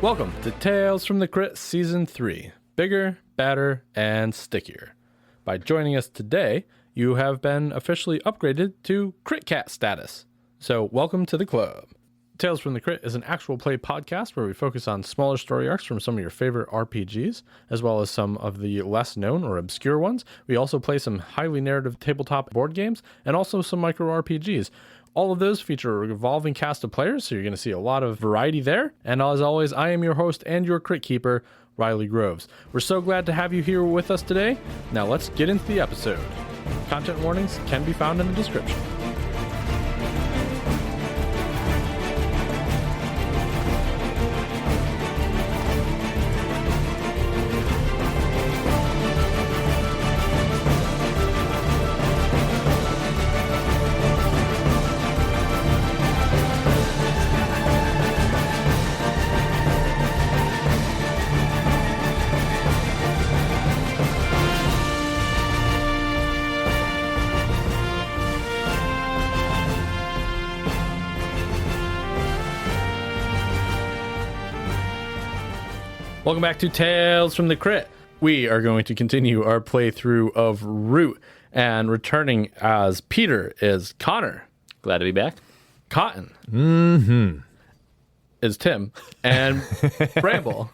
Welcome to Tales from the Crypt Season 3. Bigger, badder, and stickier. By joining us today, you have been officially upgraded to Crit Cat status. So welcome to the club. Tales from the Crypt is an actual play podcast where we focus on smaller story arcs from some of your favorite RPGs, as well as some of the less known or obscure ones. We also play some highly narrative tabletop board games and also some micro RPGs. All of those feature a revolving cast of players, so you're going to see a lot of variety there. And as always, I am your host and your crit keeper, Riley Groves. We're so glad to have you here with us today. Now let's get into the episode. Content warnings can be found in the description. Welcome back to Tales from the Crypt. We are going to continue our playthrough of Root, and returning as Peter is Connor. Glad to be back. Cotton is Tim, and Bramble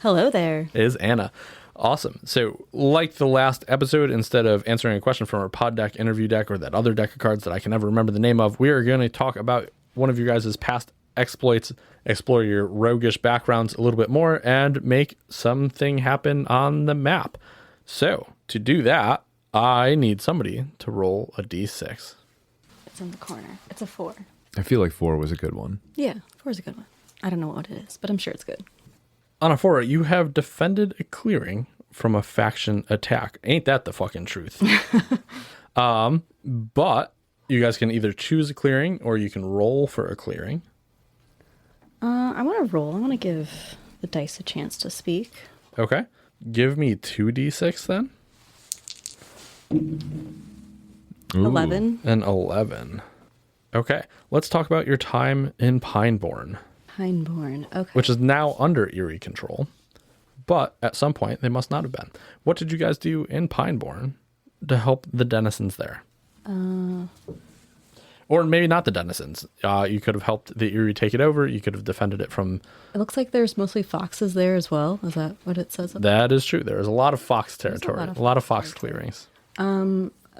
Hello there. is Anna. Awesome. So, like the last episode, instead of answering a question from our pod deck, interview deck, or that other deck of cards that I can never remember the name of, we are going to talk about one of you guys' past exploits, explore your roguish backgrounds a little bit more, and make something happen on the map. So, to do that, I need somebody to roll a d6. It's in the corner. It's a 4. I feel like 4 was a good one. Yeah, 4 is a good one. I don't know what it is, but I'm sure it's good. On a 4, you have defended a clearing from a faction attack. Ain't that the fucking truth? But you guys can either choose a clearing or you can roll for a clearing. I want to roll. I want to give the dice a chance to speak. Okay. Give me 2d6 then. Ooh. 11. And 11. Okay. Let's talk about your time in Pineborn, Pineborn. Okay. which is now under Eerie control. But at some point, they must not have been. What did you guys do in Pineborn to help the denizens there? Or maybe not the denizens. You could have helped the Eerie take it over. You could have defended it from... It looks like there's mostly foxes there as well. Is that what it says? That is true. There is a lot of fox territory. lot of A lot of fox territory. clearings.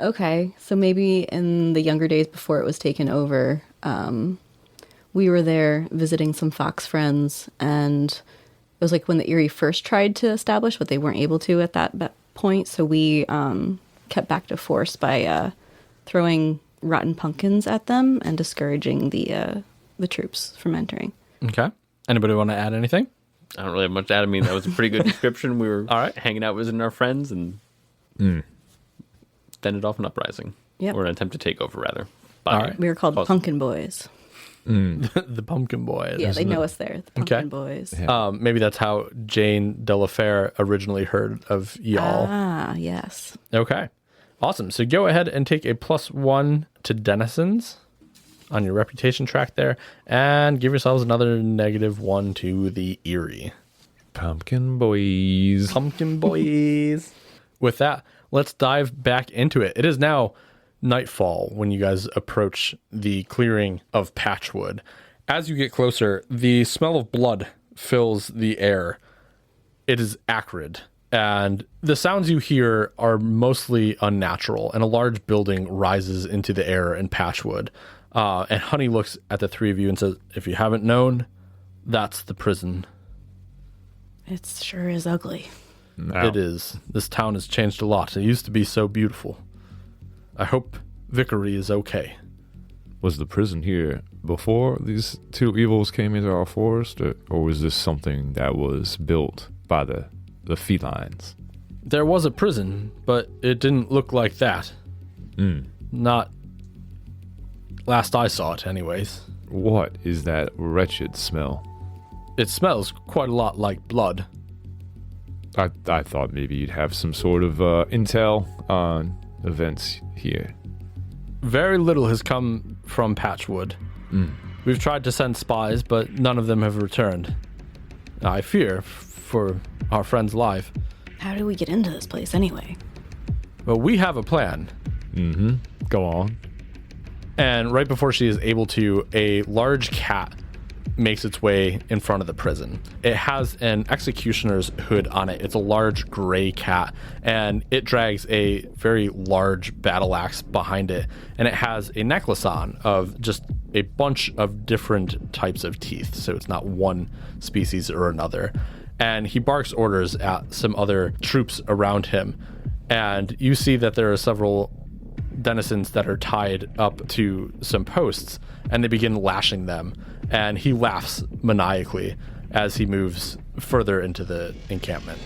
Okay. So maybe in the younger days before it was taken over, we were there visiting some fox friends, and it was like when the Eerie first tried to establish, but they weren't able to at that point. So we kept back to force by throwing rotten pumpkins at them and discouraging the troops from entering. Okay. Anybody want to add anything? I don't really have much to add. I mean, that was a pretty good description. We were All right. hanging out, visiting our friends, and fended off an uprising. Yep. Or an attempt to take over, rather. All right. We were called the Pumpkin Boys. The Pumpkin Boys. Yeah, they know us there. The Pumpkin Okay. Boys. Maybe that's how Jane Delafair originally heard of y'all. Ah, yes. Okay. Awesome. So go ahead and take a +1 to denizens on your reputation track there, and give yourselves another -1 to the Eerie. Pumpkin boys. Pumpkin Boys. With that, let's dive back into it. It is now nightfall when you guys approach the clearing of Patchwood. As you get closer, the smell of blood fills the air. It is acrid, and the sounds you hear are mostly unnatural, and a large building rises into the air in Patchwood. And Honey looks at the three of you and says, if you haven't known, that's the prison. It sure is ugly. Now, It is. This town has changed a lot. It used to be so beautiful. I hope Vickery is okay. was the prison here before these two evils came into our forest, or was this something that was built by the felines? There was a prison, but it didn't look like that. Not last I saw it, anyways. What is that wretched smell? It smells quite a lot like blood. I thought maybe you'd have some sort of intel on events here. Very little has come from Patchwood. We've tried to send spies, but none of them have returned. I fear for our friend's life. How do we get into this place anyway? Well, we have a plan. Mm-hmm. Go on. And right before she is able to, a large cat makes its way in front of the prison. It has an executioner's hood on it. It's a large gray cat, and it drags a very large battle axe behind it, and it has a necklace on of just a bunch of different types of teeth, so it's not one species or another. And he barks orders at some other troops around him, and you see that there are several denizens that are tied up to some posts, and they begin lashing them, and he laughs maniacally as he moves further into the encampment.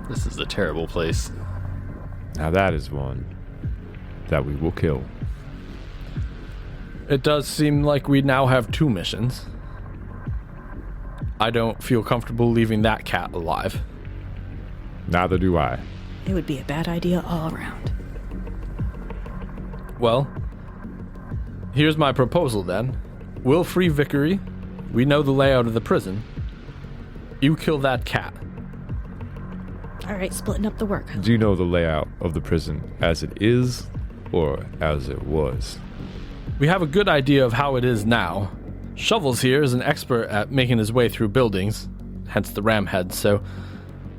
This is a terrible place. Now that is one that we will kill. It does seem like we now have 2 missions. I don't feel comfortable leaving that cat alive. Neither do I. It would be a bad idea all around. Well, here's my proposal then. We'll free Vickery. We know the layout of the prison. You kill that cat. All right, splitting up the work. Do you know the layout of the prison as it is or as it was? We have a good idea of how it is now. Shovels here is an expert at making his way through buildings, hence the ram head, so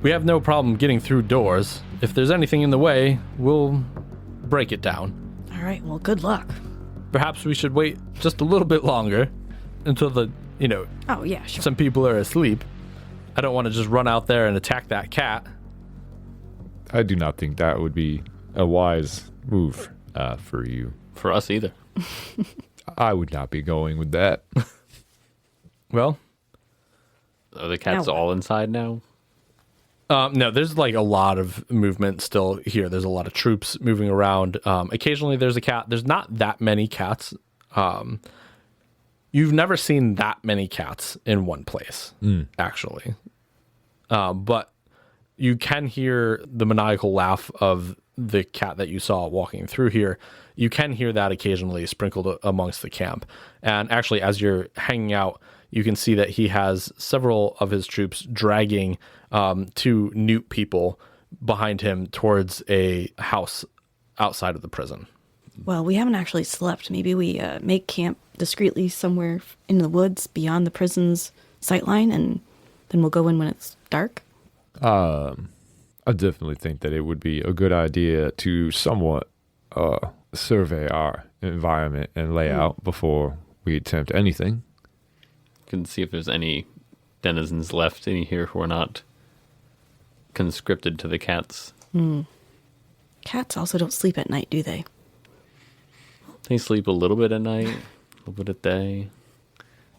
we have no problem getting through doors. If there's anything in the way, we'll break it down. All right, well, good luck. Perhaps we should wait just a little bit longer until Oh, yeah, sure. some people are asleep. I don't want to just run out there and attack that cat. I do not think that would be a wise move for you. For us either. I would not be going with that. Well, Are the cats Now what? all inside now? no, there's like a lot of movement still here. There's a lot of troops moving around. Occasionally there's a cat. There's not that many cats. You've never seen that many cats in one place, actually. But you can hear the maniacal laugh of the cat that you saw walking through here. You can hear that occasionally sprinkled amongst the camp. And actually, as you're hanging out, you can see that he has several of his troops dragging 2 newt people behind him towards a house outside of the prison. Well, we haven't actually slept. Maybe we make camp discreetly somewhere in the woods beyond the prison's sightline, and then we'll go in when it's dark. I definitely think that it would be a good idea to somewhat survey our environment and layout before we attempt anything. Can see if there's any denizens left in here who are not conscripted to the cats. Cats also don't sleep at night, do they? They sleep a little bit at night, a little bit at day.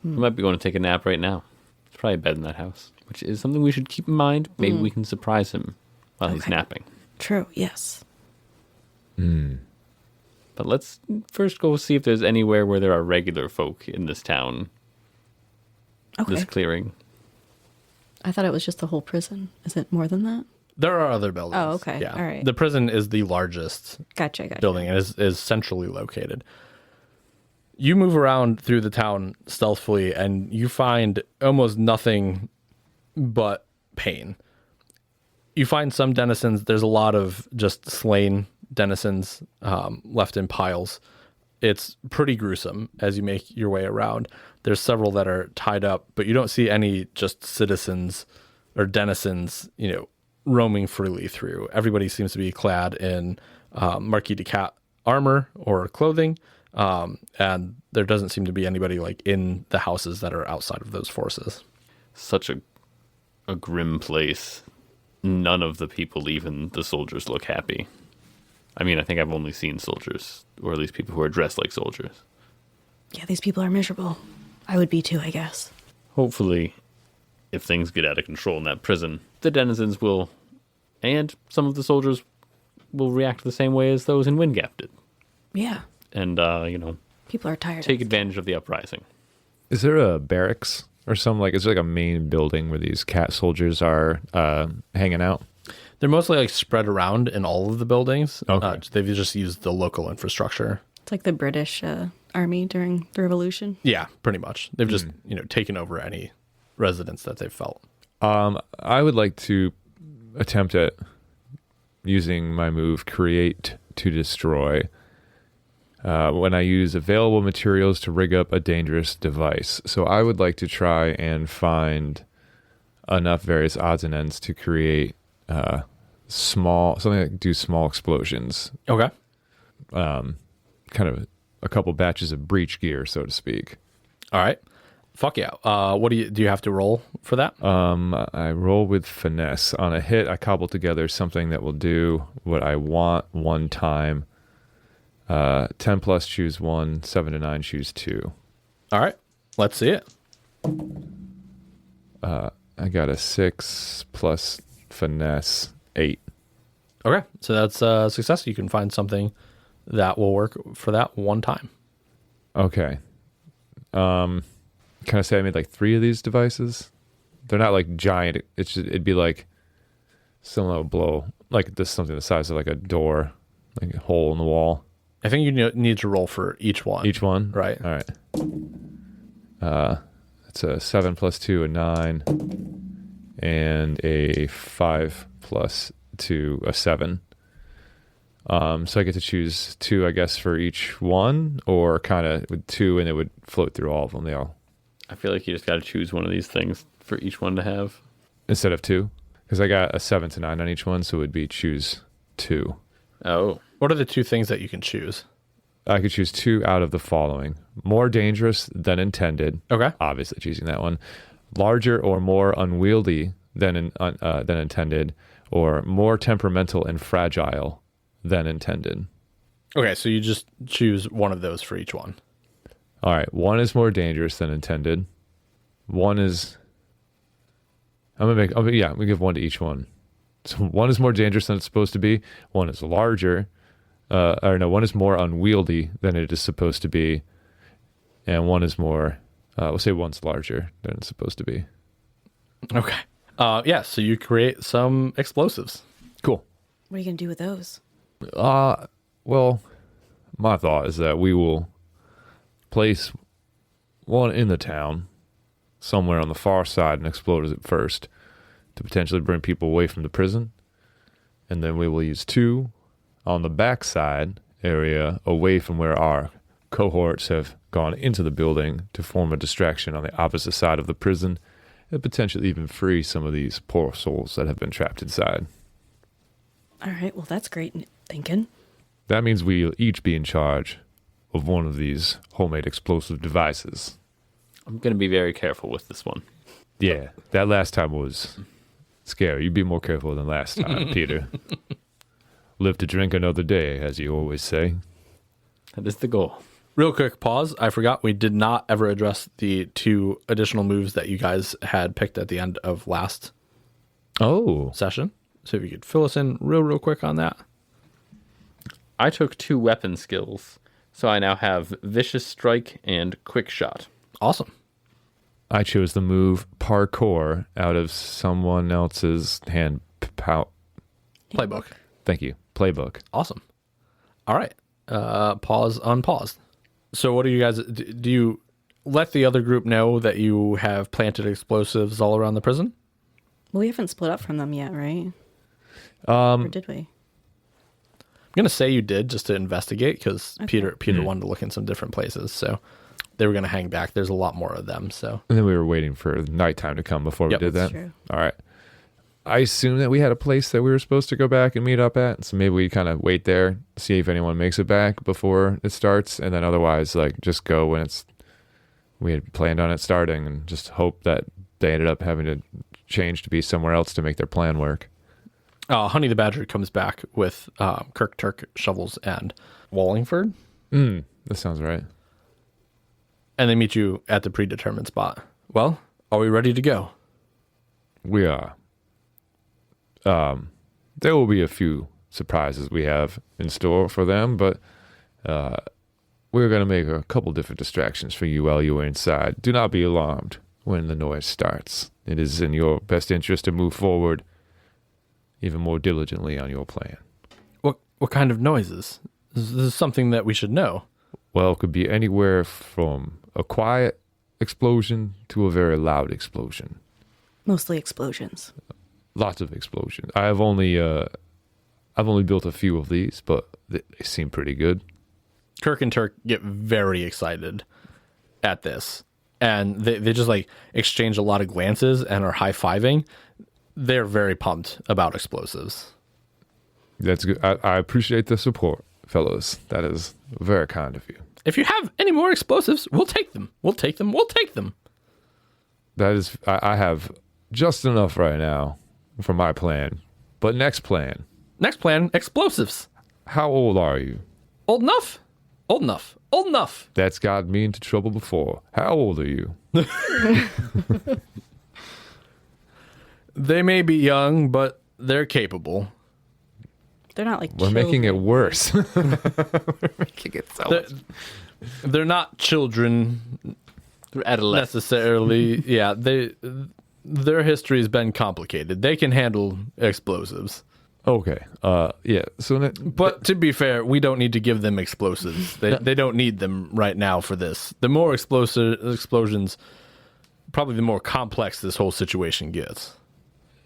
We might be going to take a nap right now. There's probably a bed in that house, which is something we should keep in mind. Maybe we can surprise him while he's Okay. napping. True, yes. But let's first go see if there's anywhere where there are regular folk in this town, Okay. this clearing. I thought it was just the whole prison. Is it more than that? There are other buildings. Oh, okay. Yeah. All right. The prison is the largest Gotcha. building and is centrally located. You move around through the town stealthily and you find almost nothing but pain. You find some denizens. There's a lot of just slain denizens left in piles. It's pretty gruesome as you make your way around. There's several that are tied up, but you don't see any just citizens or denizens, roaming freely through. Everybody seems to be clad in Marquis de Cat armor or clothing, and there doesn't seem to be anybody like in the houses that are outside of those forces. Such a grim place. None of the people, even the soldiers, look happy. I mean, I think I've only seen soldiers, or at least people who are dressed like soldiers. Yeah, these people are miserable. I would be too, I guess. Hopefully, if things get out of control in that prison, the denizens will, and some of the soldiers will react the same way as those in Windgap did. Yeah. And, People are tired. take advantage of the uprising. Is there a barracks or something is there like a main building where these cat soldiers are hanging out? They're mostly like spread around in all of the buildings. Okay. They've just used the local infrastructure. It's like the British army during the revolution. Yeah, pretty much. They've just, taken over any residence that they've felt. I would like to attempt at using my move create to destroy when I use available materials to rig up a dangerous device. So I would like to try and find enough various odds and ends to create something that do small explosions. Okay. Kind of a couple batches of breach gear, so to speak. All right. Fuck yeah. What do you have to roll for that? I roll with finesse. On a hit, I cobble together something that will do what I want one time. 10 plus choose 1, 7 to 9 choose 2. All right. Let's see it. I got a 6 plus finesse 8. Okay. So that's a success. You can find something that will work for that one time. Okay. Can I say I made like 3 of these devices? They're not like giant. It'd be like something that would blow, like this, something the size of like a door, like a hole in the wall. I think you need to roll for each one. Each one? Right. All right. It's a 7 plus 2, a 9, and a 5 plus 2, a 7. So I get to choose 2, I guess, for each one, or kind of with 2, and it would float through all of them. They all I feel like you just got to choose one of these things for each one to have. instead of 2, because I got a 7 to 9 on each one, so it would be choose 2. Oh. What are the 2 things that you can choose? I could choose 2 out of the following: more dangerous than intended. Okay. Obviously, choosing that one. Larger or more unwieldy than intended, or more temperamental and fragile than intended. Okay, so you just choose one of those for each one. All right, 1 is more dangerous than intended. 1 is. We give 1 to each one. So 1 is more dangerous than it's supposed to be. 1 is larger. 1 is more unwieldy than it is supposed to be, and 1 is more. We'll say 1's larger than it's supposed to be. Okay. Yeah. So you create some explosives. Cool. What are you going to do with those? Well, my thought is that we will place one in the town, somewhere on the far side, and explode it first to potentially bring people away from the prison. And then we will use 2 on the backside area away from where our cohorts have gone into the building to form a distraction on the opposite side of the prison and potentially even free some of these poor souls that have been trapped inside. All right, well, that's great thinking. That means we'll each be in charge of one of these homemade explosive devices. I'm going to be very careful with this one. Yeah, that last time was scary. You'd be more careful than last time, Peter. Live to drink another day, as you always say. That is the goal. Real quick pause. I forgot we did not ever address the 2 additional moves that you guys had picked at the end of last session. So if you could fill us in real quick on that. I took 2 weapon skills, so I now have Vicious Strike and Quick Shot. Awesome. I chose the move Parkour out of someone else's Playbook. Thank you. Playbook. Awesome. All right. Pause unpaused. So what do you guys do? You let the other group know that you have planted explosives all around the prison? Well, we haven't split up from them yet, right? Or did we? I'm going to say you did just to investigate because Peter wanted to look in some different places. So they were going to hang back. There's a lot more of them. So And then we were waiting for nighttime to come before we did that. True. All right. I assume that we had a place that we were supposed to go back and meet up at. So maybe we kind of wait there, see if anyone makes it back before it starts. And then otherwise, just go when we had planned on it starting and just hope that they ended up having to change to be somewhere else to make their plan work. Honey the Badger comes back with Kirk Turk shovels and Wallingford. That sounds right. And they meet you at the predetermined spot. Well, are we ready to go? We are. There will be a few surprises we have in store for them, but we're going to make a couple different distractions for you while you are inside. Do not be alarmed when the noise starts. It is in your best interest to move forward even more diligently on your plan. What kind of noises? This is something that we should know. Well, it could be anywhere from a quiet explosion to a very loud explosion. Mostly explosions. Lots of explosions. I've only built a few of these, but they seem pretty good. Kirk and Turk get very excited at this, and they just like exchange a lot of glances and are high-fiving. They're very pumped about explosives. That's good. I appreciate the support, fellows. That is very kind of you. If you have any more explosives, we'll take them. We'll take them. We'll take them. That is, I have just enough right now for my plan. But next plan. Next plan, explosives. How old are you? Old enough? Old enough. Old enough. That's got me into trouble before. How old are you? They may be young, but they're capable. They're not like We're making it children. worse. We're making it so They're, much. they're not children They're adolescents. necessarily. Yeah, their history has been complicated. They can handle explosives. Okay. Yeah. So But to be fair, we don't need to give them explosives. They don't need them right now for this. The more explosions, probably the more complex this whole situation gets.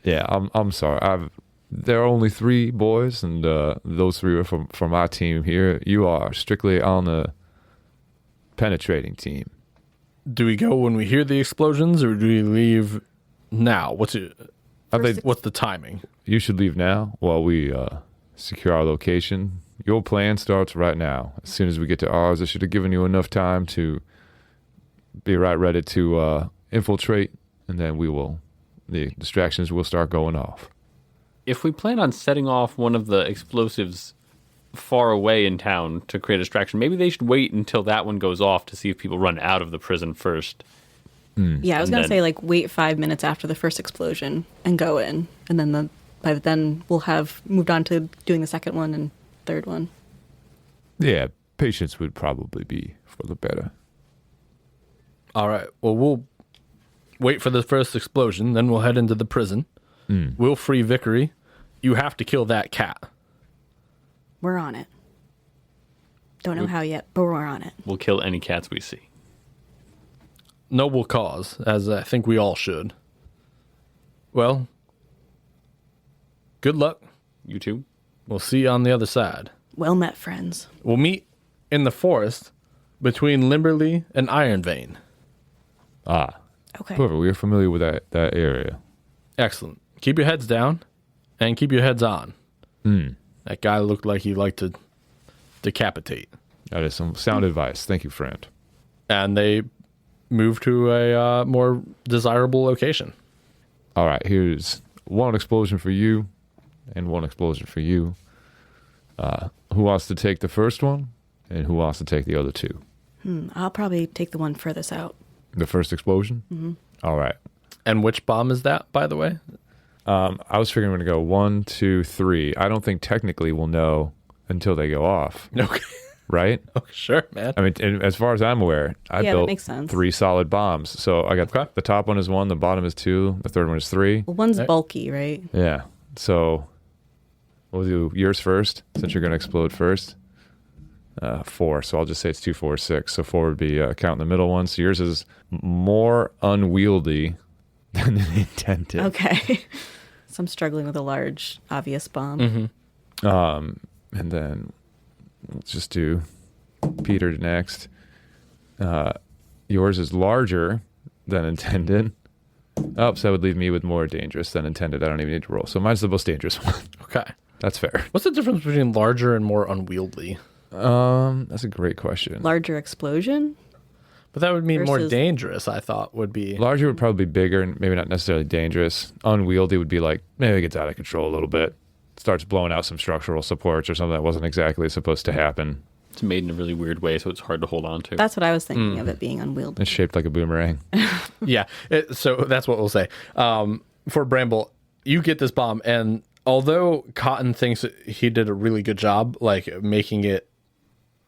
yeah, I'm sorry. There are only 3 boys, and those 3 are from my team here. You are strictly on the penetrating team. Do we go when we hear the explosions, or do we leave now? What's the timing? You should leave now while we secure our location. Your plan starts right now. As soon as we get to ours, I should have given you enough time to be right ready to infiltrate, and then the distractions will start going off. If we plan on setting off one of the explosives far away in town to create a distraction, maybe they should wait until that one goes off to see if people run out of the prison first. Yeah, I was And going then- to say, like, wait 5 minutes after the first explosion and go in. And then by then we'll have moved on to doing the second one and third one. Yeah, patience would probably be for the better. All right. Well, we'll wait for the first explosion, then we'll head into the prison. We'll free Vickery. You have to kill that cat. We're on it. Don't know how yet, but we're on it. We'll kill any cats we see. Noble cause, as I think we all should. Well, good luck. You too? We'll see you on the other side. Well met, friends. We'll meet in the forest between Limberley and Iron Vein. Ah, Okay. perfect. We are familiar with that area. Excellent. Keep your heads down and keep your heads on. That guy looked like he liked to decapitate. That is some sound advice. Thank you, friend. And they move to a more desirable location. All right, here's 1 explosion for you and 1 explosion for you. Who wants to take the first one, and who wants to take the other 2? I'll probably take the one furthest out. The first explosion? Mm-hmm. All right. And which bomb is that, by the way? I was figuring we're going to go 1, 2, 3. I don't think technically we'll know until they go off, Okay. right? Okay, sure, man. I mean, and as far as I'm aware, I Yeah, that built makes sense. 3 solid bombs. So I got Okay. the top one is 1, the bottom is 2, the third one is 3. Well, one's Right. bulky, right? Yeah. So we'll do yours first, since you're going to explode first. 4. So I'll just say it's 2, 4, 6. So 4 would be counting the middle one. So yours is more unwieldy than intended. Okay. So I'm struggling with a large, obvious bomb. Mm-hmm. And then let's just do Peter next. Yours is larger than intended. Oh, so that would leave me with more dangerous than intended. I don't even need to roll. So mine's the most dangerous one. Okay. That's fair. What's the difference between larger and more unwieldy? That's a great question. Larger explosion? But that would mean more Versus- dangerous, I thought, would be. Larger would probably be bigger and maybe not necessarily dangerous. Unwieldy would be like, maybe it gets out of control a little bit. Starts blowing out some structural supports or something that wasn't exactly supposed to happen. It's made in a really weird way, so it's hard to hold on to. That's what I was thinking of it being unwieldy. It's shaped like a boomerang. Yeah. So that's what we'll say. For Bramble, you get this bomb, and although Cotton thinks that he did a really good job, like making it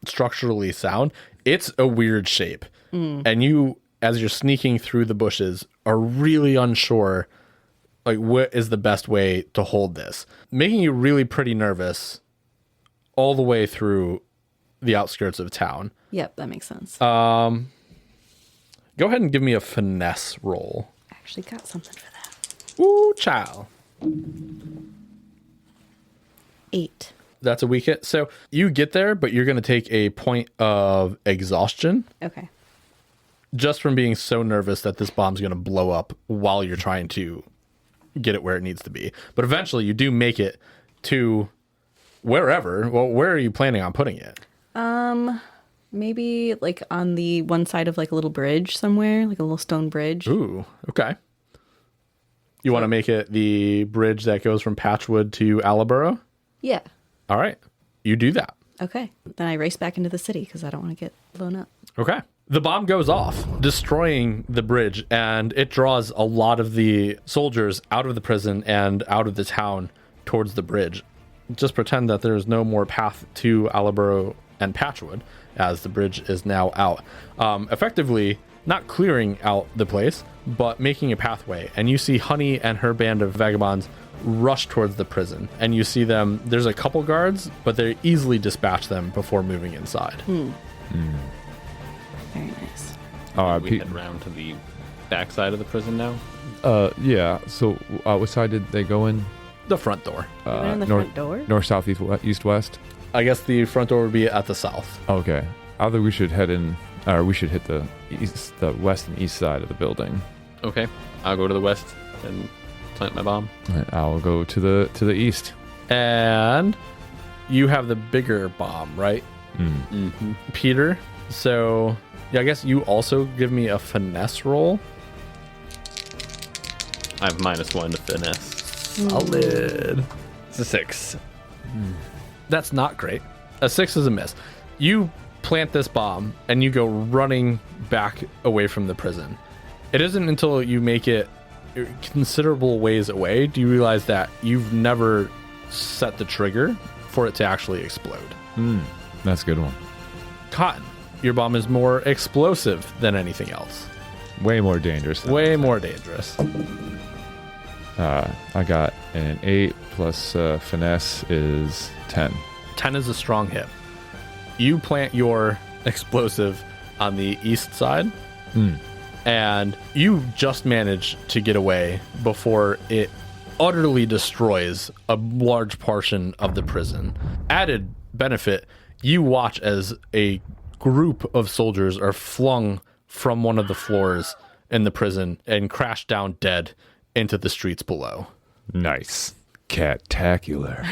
structurally sound, it's a weird shape. And you, as you're sneaking through the bushes, are really unsure, like, what is the best way to hold this, making you really pretty nervous all the way through the outskirts of town. Yep, that makes sense. Go ahead and give me a finesse roll. I actually got something for that. Ooh, child. 8. That's a weak hit. So you get there, but you're going to take a point of exhaustion Okay. just from being so nervous that this bomb's going to blow up while you're trying to get it where it needs to be. But eventually you do make it to wherever. Well, where are you planning on putting it? Maybe like on the one side of like a little bridge somewhere, like a little stone bridge. Ooh, okay. You want to make it the bridge that goes from Patchwood to Alaboro? Yeah. All right. You do that. Okay. Then I race back into the city because I don't want to get blown up. Okay. The bomb goes off, destroying the bridge, and it draws a lot of the soldiers out of the prison and out of the town towards the bridge. Just pretend that there is no more path to Alaboro and Patchwood, as the bridge is now out. Effectively, not clearing out the place, but making a pathway. And you see Honey and her band of vagabonds rush towards the prison. And you see them, there's a couple guards, but they easily dispatch them before moving inside. Very nice. All right, We Pete. head round to the backside of the prison now. Yeah. So, what side did they go in? The front door. You went in the front door? North, south, east, west. I guess the front door would be at the south. Okay. Either we should head in, or we should hit the west and east side of the building. Okay, I'll go to the west and plant my bomb. All right, I'll go to the east. And you have the bigger bomb, right, Mm-hmm. Peter? So, yeah, I guess you also give me a finesse roll. I have -1 to finesse. Solid. It's a 6. That's not great. A 6 is a miss. You plant this bomb and you go running back away from the prison. It isn't until you make it considerable ways away do you realize that you've never set the trigger for it to actually explode. That's a good one. Cotton, your bomb is more explosive than anything else. Way more dangerous. Way more dangerous. I got an 8 plus finesse is 10. 10 is a strong hit. You plant your explosive on the east side, and you just manage to get away before it utterly destroys a large portion of the prison. Added benefit, you watch as a group of soldiers are flung from one of the floors in the prison and crash down dead into the streets below. Nice. Cat-tacular.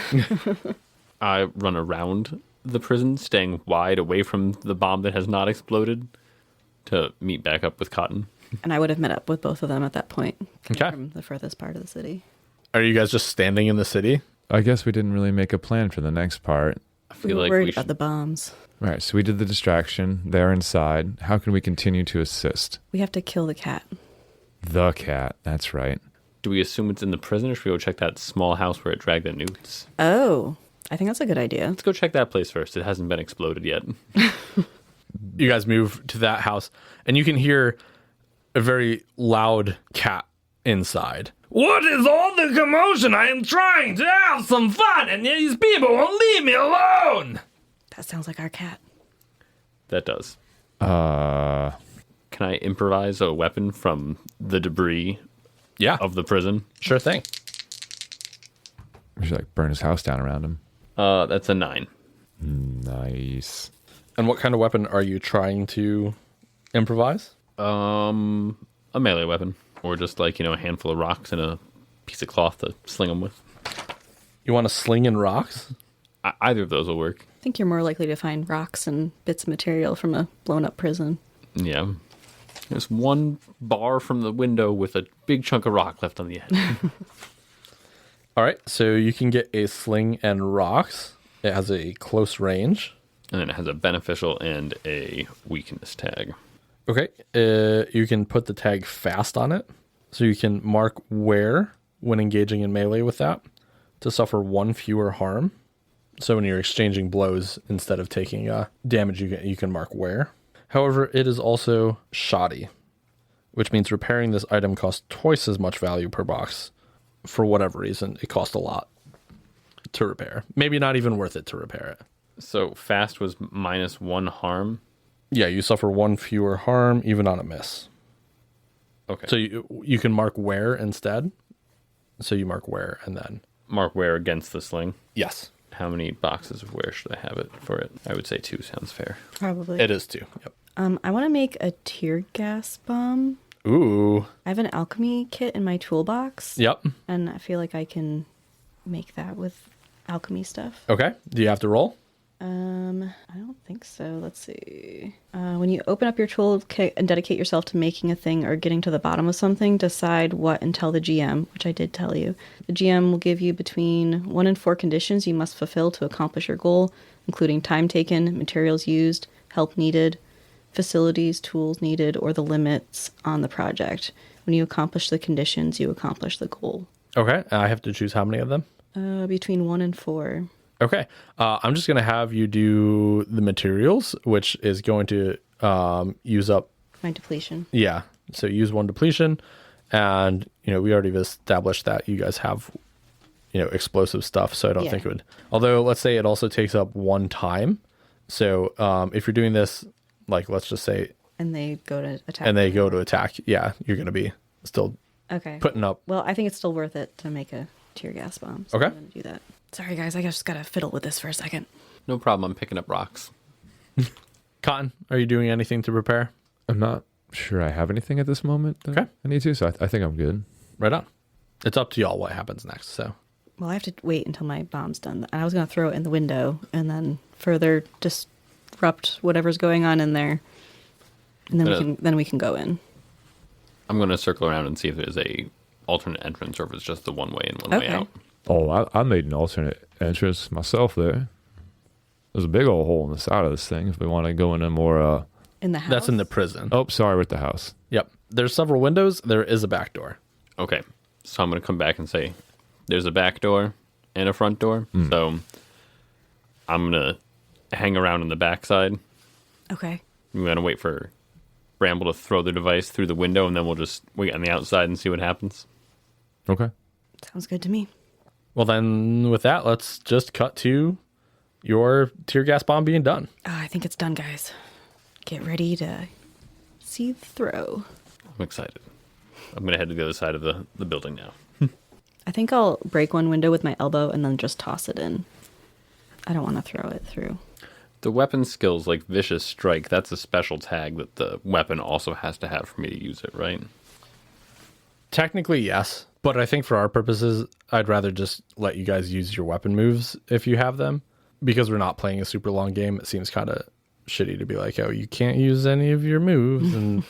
I run around the prison, staying wide away from the bomb that has not exploded, to meet back up with Cotton. And I would have met up with both of them at that point. Okay. From the furthest part of the city. Are you guys just standing in the city? I guess we didn't really make a plan for the next part. I We feel were like worried we about should. the bombs. Right, so we did the distraction. They're inside. How can we continue to assist? We have to kill the cat. The cat. That's right. Do we assume it's in the prison, or should we go check that small house where it dragged the newts? Oh, I think that's a good idea. Let's go check that place first. It hasn't been exploded yet. You guys move to that house, and you can hear a very loud cat inside. What is all the commotion? I am trying to have some fun, and these people won't leave me alone. That sounds like our cat. That does. Uh, Can I improvise a weapon from the debris Yeah, of the prison? sure thing. we should like burn his house down around him. That's a 9. Nice. And what kind of weapon are you trying to improvise? A melee weapon, or just like, a handful of rocks and a piece of cloth to sling them with. You want to sling in rocks? Either of those will work. I think you're more likely to find rocks and bits of material from a blown up prison. Yeah. There's one bar from the window with a big chunk of rock left on the edge. All right, so you can get a sling and rocks. It has a close range. And then it has a beneficial and a weakness tag. Okay, you can put the tag fast on it, so you can mark where when engaging in melee with that to suffer 1 fewer harm. So when you're exchanging blows, instead of taking damage, you can mark where. However, it is also shoddy, which means repairing this item costs twice as much value per box. For whatever reason, it costs a lot to repair. Maybe not even worth it to repair it. So fast was -1 harm. Yeah, you suffer 1 fewer harm even on a miss. Okay. So you can mark where instead. So you mark where and then. Mark where against the sling. Yes. How many boxes of where should I have it for it? I would say 2 sounds fair. Probably. It is 2. Yep. I want to make a tear gas bomb. Ooh. I have an alchemy kit in my toolbox. Yep. And I feel like I can make that with alchemy stuff. Okay. Do you have to roll? I don't think so. Let's see. When you open up your toolkit and dedicate yourself to making a thing or getting to the bottom of something, decide what and tell the GM, which I did tell you. The GM will give you between 1 and 4 conditions you must fulfill to accomplish your goal, including time taken, materials used, help needed, facilities, tools needed, or the limits on the project. When you accomplish the conditions, you accomplish the goal. Okay. I have to choose how many of them? Between 1 and 4. Okay. I'm just going to have you do the materials, which is going to use up. My depletion. Yeah. So use 1 depletion. And, we already established that you guys have, explosive stuff. So I don't think it would. Although, let's say it also takes up 1 time. So if you're doing this, like, let's just say. And they go to attack. And they go to attack. Yeah. You're going to be still putting up. Well, I think it's still worth it to make a tear gas bomb. So Okay. I'm going to do that. Sorry, guys. I just got to fiddle with this for a second. No problem. I'm picking up rocks. Cotton, are you doing anything to prepare? I'm not sure I have anything at this moment that Okay. I need to, so I think I'm good. Right on. It's up to y'all what happens next. So. Well, I have to wait until my bomb's done. I was going to throw it in the window and then further disrupt whatever's going on in there. And then we can go in. I'm going to circle around and see if there's a alternate entrance or if it's just the one way in, one way out. Oh, I made an alternate entrance myself there. There's a big old hole in the side of this thing if we want to go in a more... In the house? That's in the prison. Oh, sorry, we're at the house. Yep. There's several windows. There is a back door. Okay. So I'm going to come back and say there's a back door and a front door. So I'm going to hang around on the back side. Okay. We're going to wait for Bramble to throw the device through the window, and then we'll just wait on the outside and see what happens. Okay. Sounds good to me. Well, then with that, let's just cut to your tear gas bomb being done. I think it's done, guys. Get ready to see the throw. I'm excited. I'm going to head to the other side of the building now. I think I'll break one window with my elbow and then just toss it in. I don't want to throw it through. The weapon skills like Vicious Strike, that's a special tag that the weapon also has to have for me to use it, right? Technically, yes. But I think for our purposes, I'd rather just let you guys use your weapon moves if you have them. Because we're not playing a super long game, it seems kind of shitty to be like, oh, you can't use any of your moves. And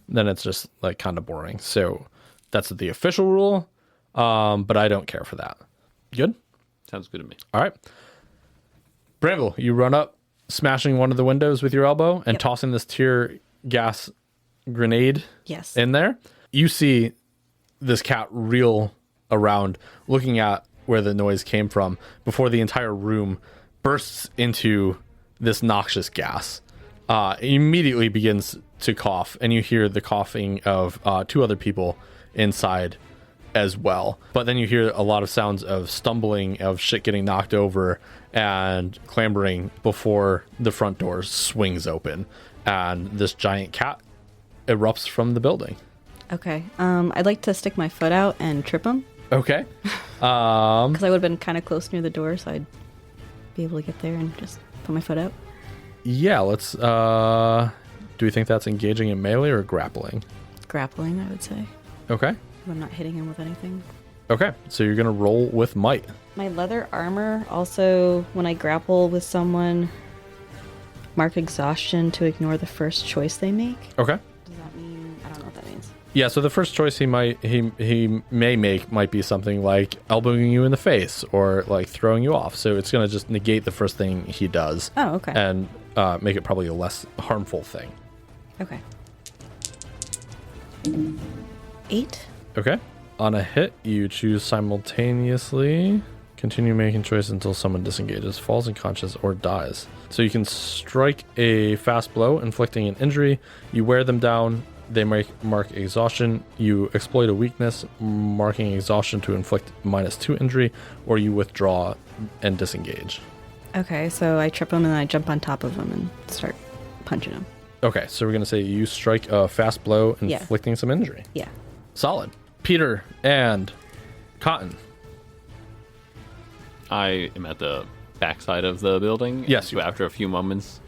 then it's just like kind of boring. So that's the official rule. But I don't care for that. Good? Sounds good to me. All right. Bramble, you run up, smashing one of the windows with your elbow and tossing this tear gas grenade in there. You see this cat reel around, looking at where the noise came from before the entire room bursts into this noxious gas. It immediately begins to cough, and you hear the coughing of 2 other people inside as well. But then you hear a lot of sounds of stumbling, of shit getting knocked over, and clambering before the front door swings open, and this giant cat erupts from the building. Okay. I'd like to stick my foot out and trip him. Okay. Because I would have been kind of close near the door, so I'd be able to get there and just put my foot out. Yeah, let's... do we think that's engaging in melee or grappling? Grappling, I would say. Okay. I'm not hitting him with anything. Okay, so you're going to roll with might. My leather armor also, when I grapple with someone, mark exhaustion to ignore the first choice they make. Okay. Does that mean... I don't know what that means. Yeah, so the first choice he may make might be something like elbowing you in the face or like throwing you off. So it's going to just negate the first thing he does. Oh, okay. And make it probably a less harmful thing. Okay. 8. Okay. On a hit, you choose simultaneously. Continue making choice until someone disengages, falls unconscious, or dies. So you can strike a fast blow, inflicting an injury. You wear them down. They mark exhaustion. You exploit a weakness, marking exhaustion to inflict -2 injury, or you withdraw and disengage. Okay, so I trip him and I jump on top of him and start punching him. Okay, so we're going to say you strike a fast blow, inflicting some injury. Yeah. Solid. Peter and Cotton. I am at the backside of the building. Yes, So after a few moments,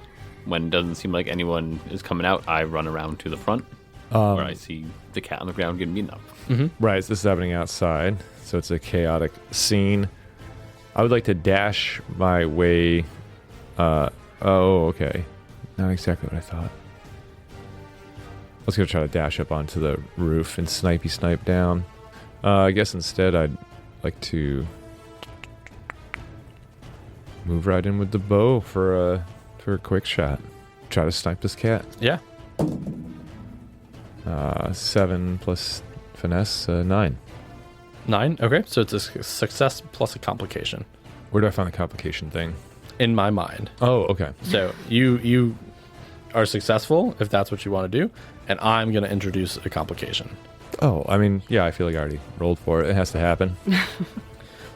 when it doesn't seem like anyone is coming out, I run around to the front where I see the cat on the ground getting beaten up. Right, so this is happening outside, so it's a chaotic scene. I would like to dash my way. Okay. Not exactly what I thought. I was going to try to dash up onto the roof and snipe down. I guess instead I'd like to move right in with the bow for a quick shot. Try to snipe this cat. Yeah. 7 plus finesse, 9. 9. Okay, so it's a success plus a complication Where do I find the complication thing? in my mind. Oh, okay. So you are successful if that's what you want to do, and I'm going to introduce a complication. Oh, I mean, yeah, I feel like I already rolled for it. It has to happen.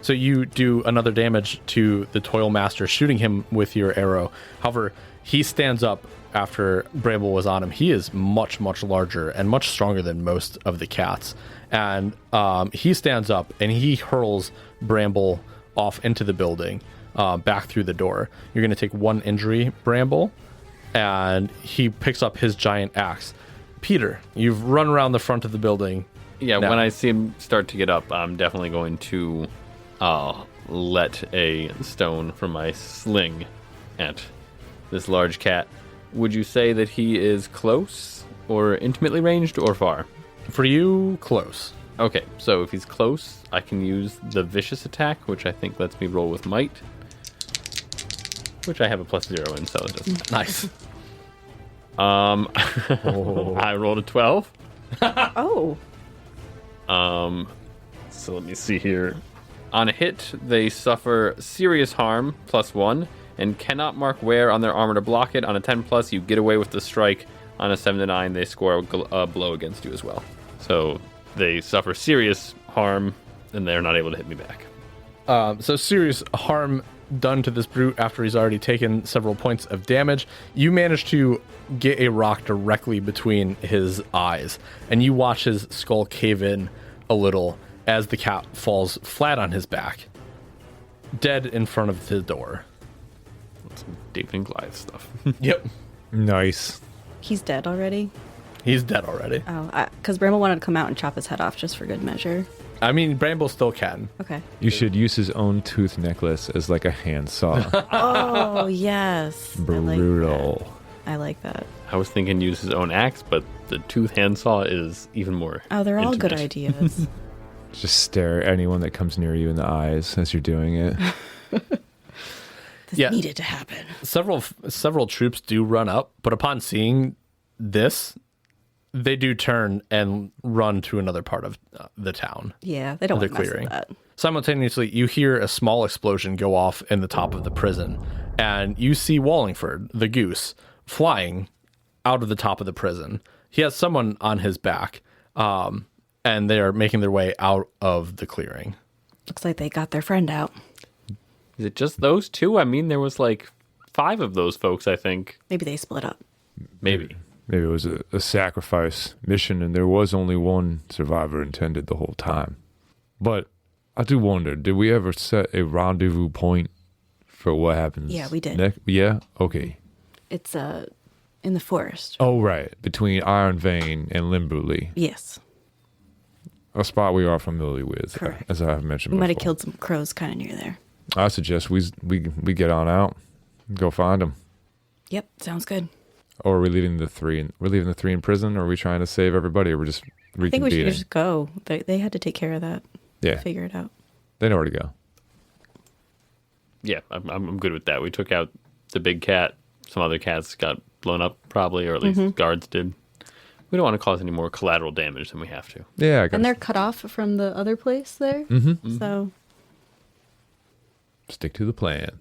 So you do another damage to the Toilmaster, shooting him with your arrow. However, he stands up after Bramble was on him. He is much, much larger and much stronger than most of the cats. And he stands up and he hurls Bramble off into the building, back through the door. You're going to take 1 injury, Bramble, and he picks up his giant axe. Peter, you've run around the front of the building. Yeah, now. when I see him start to get up, I'm definitely going to let a stone from my sling at this large cat. Would you say that he is close or intimately ranged or far? For you, close. Okay, so if he's close, I can use the vicious attack, which I think lets me roll with might, which I have a +0 in, so it doesn't. Nice. I rolled a 12. Oh. So let me see here. On a hit, they suffer serious harm, +1, and cannot mark where on their armor to block it. On a 10+, you get away with the strike. On a 7 to 9, they score a blow against you as well. So they suffer serious harm, and they're not able to hit me back. So serious harm done to this brute after he's already taken several points of damage. You manage to get a rock directly between his eyes, and you watch his skull cave in a little as the cat falls flat on his back, dead in front of the door. Some David and Goliath stuff. Yep. Nice. He's dead already? He's dead already. Oh, because Bramble wanted to come out and chop his head off just for good measure. I mean, Bramble still can. Okay. You should use his own tooth necklace as like a handsaw. Oh, yes. Brutal. I like that. I was thinking use his own axe, but the tooth handsaw is even more. Oh, they're all good intimate. ideas. Just stare at anyone that comes near you in the eyes as you're doing it. This Yeah. needed to happen. Several troops do run up, but upon seeing this, they do turn and run to another part of the town. Yeah, they don't The want to mess clearing. with that. Simultaneously, you hear a small explosion go off in the top of the prison, and you see Wallingford, the goose, flying out of the top of the prison. He has someone on his back, and they are making their way out of the clearing. Looks like they got their friend out. Is it just those two? I mean, there was like 5 of those folks, I think. Maybe they split up. Maybe. Maybe it was a sacrifice mission and there was only one survivor intended the whole time. But I do wonder, did we ever set a rendezvous point for what happens? Yeah, we did. Yeah? Okay. It's in the forest. Oh, right. Between Iron Vein and Limberley. Yes. A spot we are familiar with, Correct. as I have mentioned We before. might have killed some crows kind of near there. I suggest we get on out, go find them. Yep, sounds good. Or are we leaving the 3? We're leaving the 3 in prison, or are we trying to save everybody, or we're just reconvening? I think we should just go. They had to take care of that. Yeah, Figure it out. they know where to go. Yeah, I'm good with that. We took out the big cat. Some other cats got blown up, probably, or at least guards did. We don't want to cause any more collateral damage than we have to. Yeah, I guess. And they're cut off from the other place there. So Stick to the plan.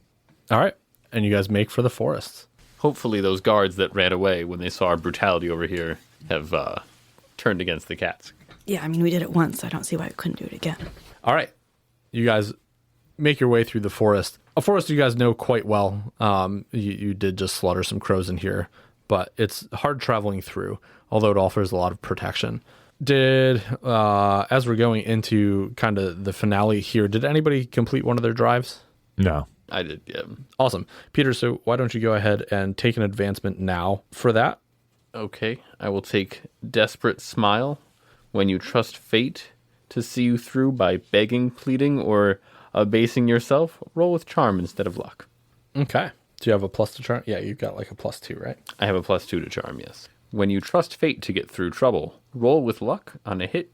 All right, and you guys make for the forests. Hopefully those guards that ran away when they saw our brutality over here have turned against the cats. yeah, I mean we did it once. I don't see why we couldn't do it again. All right, you guys make your way through the forest. A forest you guys know quite well. You did just slaughter some crows in here, but it's hard traveling through, although it offers a lot of protection. As we're going into kind of the finale here, did anybody complete one of their drives? No. I did, yeah. Awesome. Peter, so why don't you go ahead and take an advancement now for that? Okay, I will take Desperate Smile. When you trust fate to see you through by begging, pleading, or abasing yourself, roll with charm instead of luck. Okay. Do you have a plus to charm? Yeah, you've got like a +2, right? I have a +2 to charm, yes. When you trust fate to get through trouble, roll with luck. On a hit,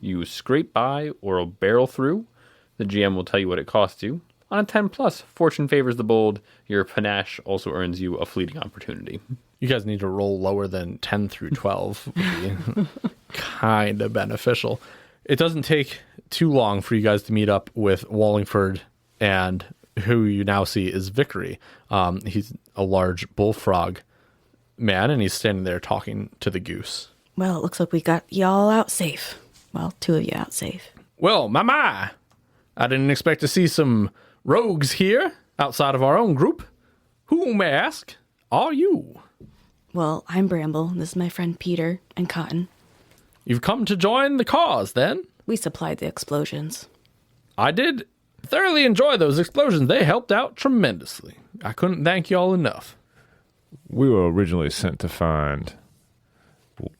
you scrape by or barrel through. The GM will tell you what it costs you. On a 10+, fortune favors the bold. Your panache also earns you a fleeting opportunity. You guys need to roll lower than 10 through 12 would be kind of beneficial. It doesn't take too long for you guys to meet up with Wallingford, and who you now see is Vickery. He's a large bullfrog man, and he's standing there talking to the goose. Well, it looks like we got y'all out safe. Well, 2 of you out safe. Well, my. I didn't expect to see some rogues here outside of our own group. Who, may I ask, are you? Well, I'm Bramble. This is my friend Peter and Cotton. You've come to join the cause, then? We supplied the explosions. I did thoroughly enjoy those explosions. They helped out tremendously. I couldn't thank y'all enough. We were originally sent to find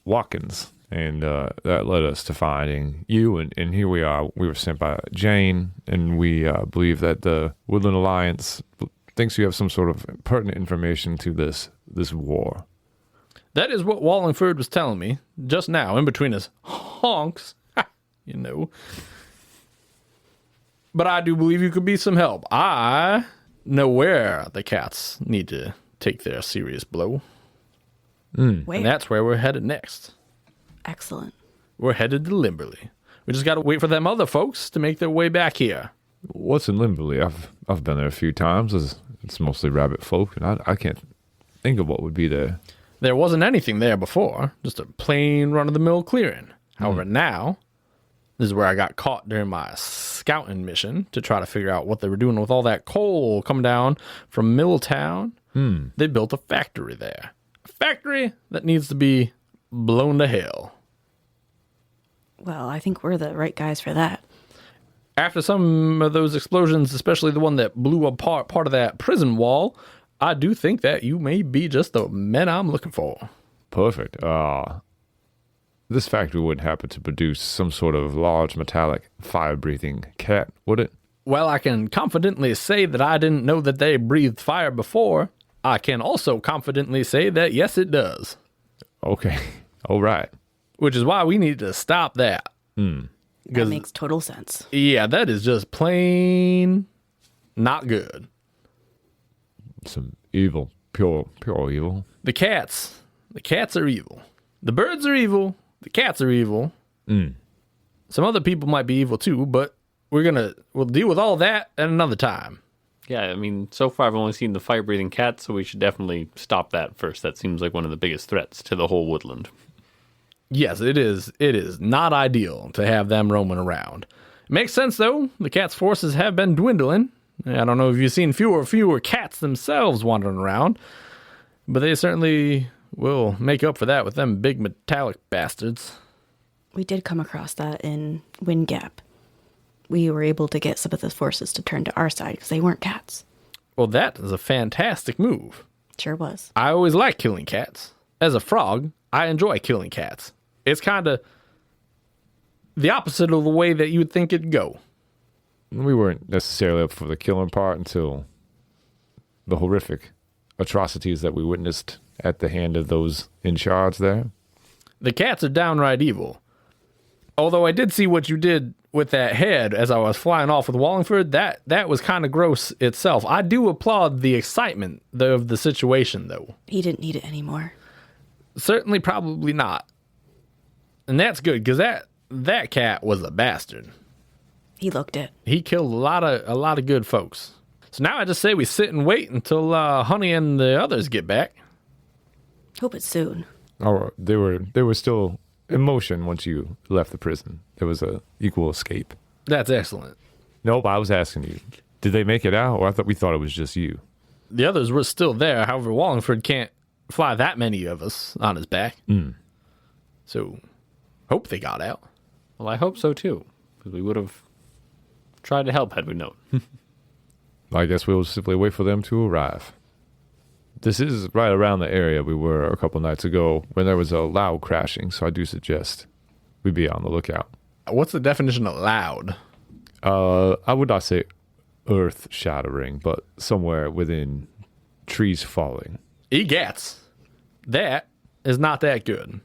Watkins, and that led us to finding you, and here we are. We were sent by Jane, and we believe that the Woodland Alliance thinks you have some sort of pertinent information to this war. That is what Wallingford was telling me just now, in between his honks, you know. But I do believe you could be some help. I know where the cats need to take their serious blow. Where? And that's where we're headed next. Excellent. We're headed to Limberley. We just got to wait for them other folks to make their way back here. What's in Limberley? I've been there a few times. It's mostly rabbit folk, and I can't think of what would be there. There wasn't anything there before, just a plain run-of-the-mill clearing. However, now, this is where I got caught during my scouting mission to try to figure out what they were doing with all that coal coming down from Milltown. They built a factory there. A factory that needs to be blown to hell. Well, I think we're the right guys for that. After some of those explosions, especially the one that blew apart part of that prison wall, I do think that you may be just the men I'm looking for. Perfect. This factory wouldn't happen to produce some sort of large metallic fire-breathing cat, would it? Well, I can confidently say that I didn't know that they breathed fire before. I can also confidently say that yes, it does. Okay. All right. Which is why we need to stop that. That makes total sense. Yeah, that is just plain not good. Some evil, pure evil. The cats are evil. The birds are evil. The cats are evil. Some other people might be evil too, but we'll deal with all that at another time. Yeah, I mean, so far I've only seen the fire-breathing cat, so we should definitely stop that first. That seems like one of the biggest threats to the whole woodland. Yes, it is. It is not ideal to have them roaming around. It makes sense, though. The cats' forces have been dwindling. I don't know if you've seen fewer cats themselves wandering around, but they certainly will make up for that with them big metallic bastards. We did come across that in Wind Gap. We were able to get some of the forces to turn to our side because they weren't cats. Well, that is a fantastic move. Sure was. I always like killing cats. As a frog, I enjoy killing cats. It's kind of the opposite of the way that you would think it'd go. We weren't necessarily up for the killing part until the horrific atrocities that we witnessed at the hand of those in charge there. The cats are downright evil. Although I did see what you did with that head as I was flying off with Wallingford, that was kind of gross itself. I do applaud the excitement of the situation, though. He didn't need it anymore. Certainly, probably not. And that's good, because that cat was a bastard. He looked it. He killed a lot of good folks. So now I just say we sit and wait until Honey and the others get back. Hope it's soon. Oh, they were still in motion once you left the prison. There was a equal escape. That's excellent. Nope, I was asking you. Did they make it out? Or we thought it was just you. The others were still there. However, Wallingford can't fly that many of us on his back. So, hope they got out. Well, I hope so too, because we would have tried to help had we known. I guess we'll simply wait for them to arrive. This is right around the area we were a couple nights ago when there was a loud crashing, so I do suggest we be on the lookout. What's the definition of loud? I would not say earth-shattering, but somewhere within trees falling. Egats. That is not that good.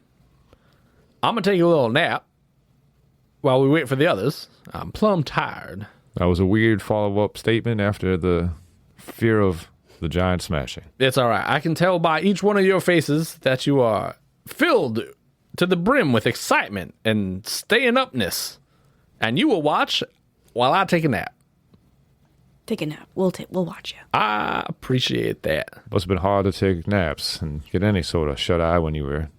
I'm going to take a little nap while we wait for the others. I'm plumb tired. That was a weird follow-up statement after the fear of the giant smashing. It's all right. I can tell by each one of your faces that you are filled to the brim with excitement and staying upness. And you will watch while I take a nap. Take a nap. We'll watch you. I appreciate that. Must have been hard to take naps and get any sort of shut-eye when you were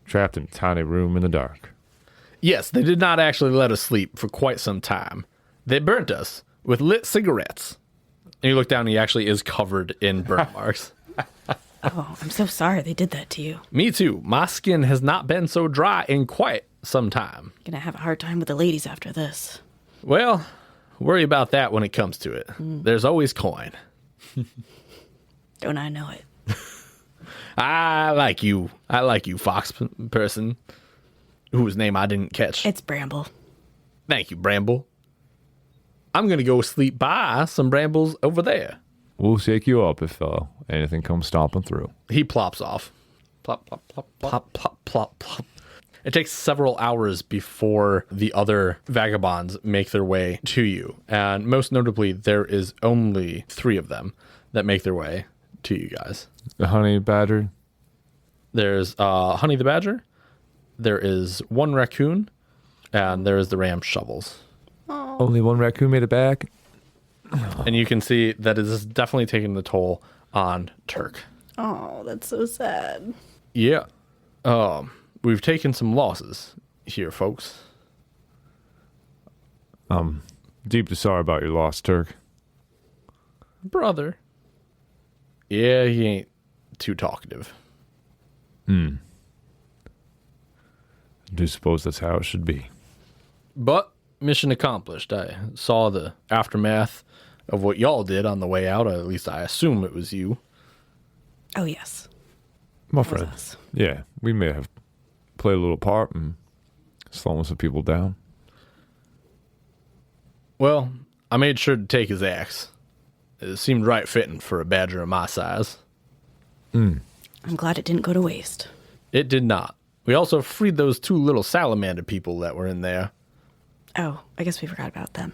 trapped in a tiny room in the dark. Yes, they did not actually let us sleep for quite some time. They burnt us with lit cigarettes. And you look down and he actually is covered in burn marks. Oh, I'm so sorry they did that to you. Me too. My skin has not been so dry in quite some time. Gonna have a hard time with the ladies after this. Well, worry about that when it comes to it. There's always coin. Don't I know it? I like you, fox person, whose name I didn't catch. It's Bramble. Thank you, Bramble. I'm going to go sleep by some brambles over there. We'll shake you up if anything comes stomping through. He plops off. Plop, plop, plop, plop. Plop, plop, plop, plop. It takes several hours before the other vagabonds make their way to you. And most notably, there is only 3 of them that make their way to you guys. The honey badger. There's Honey the Badger. There is 1 raccoon. And there is the ram Shovels. Only 1 raccoon made it back. And you can see that it is definitely taking the toll on Turk. Oh, that's so sad. Yeah. We've taken some losses here, folks. Deeply sorry about your loss, Turk. Brother. Yeah, he ain't too talkative. I do suppose that's how it should be. But mission accomplished. I saw the aftermath of what y'all did on the way out. At least I assume it was you. Oh, yes. My That was friend. us. Yeah, we may have played a little part in slowing some people down. Well, I made sure to take his axe. It seemed right fitting for a badger of my size. I'm glad it didn't go to waste. It did not. We also freed those 2 little salamander people that were in there. Oh, I guess we forgot about them.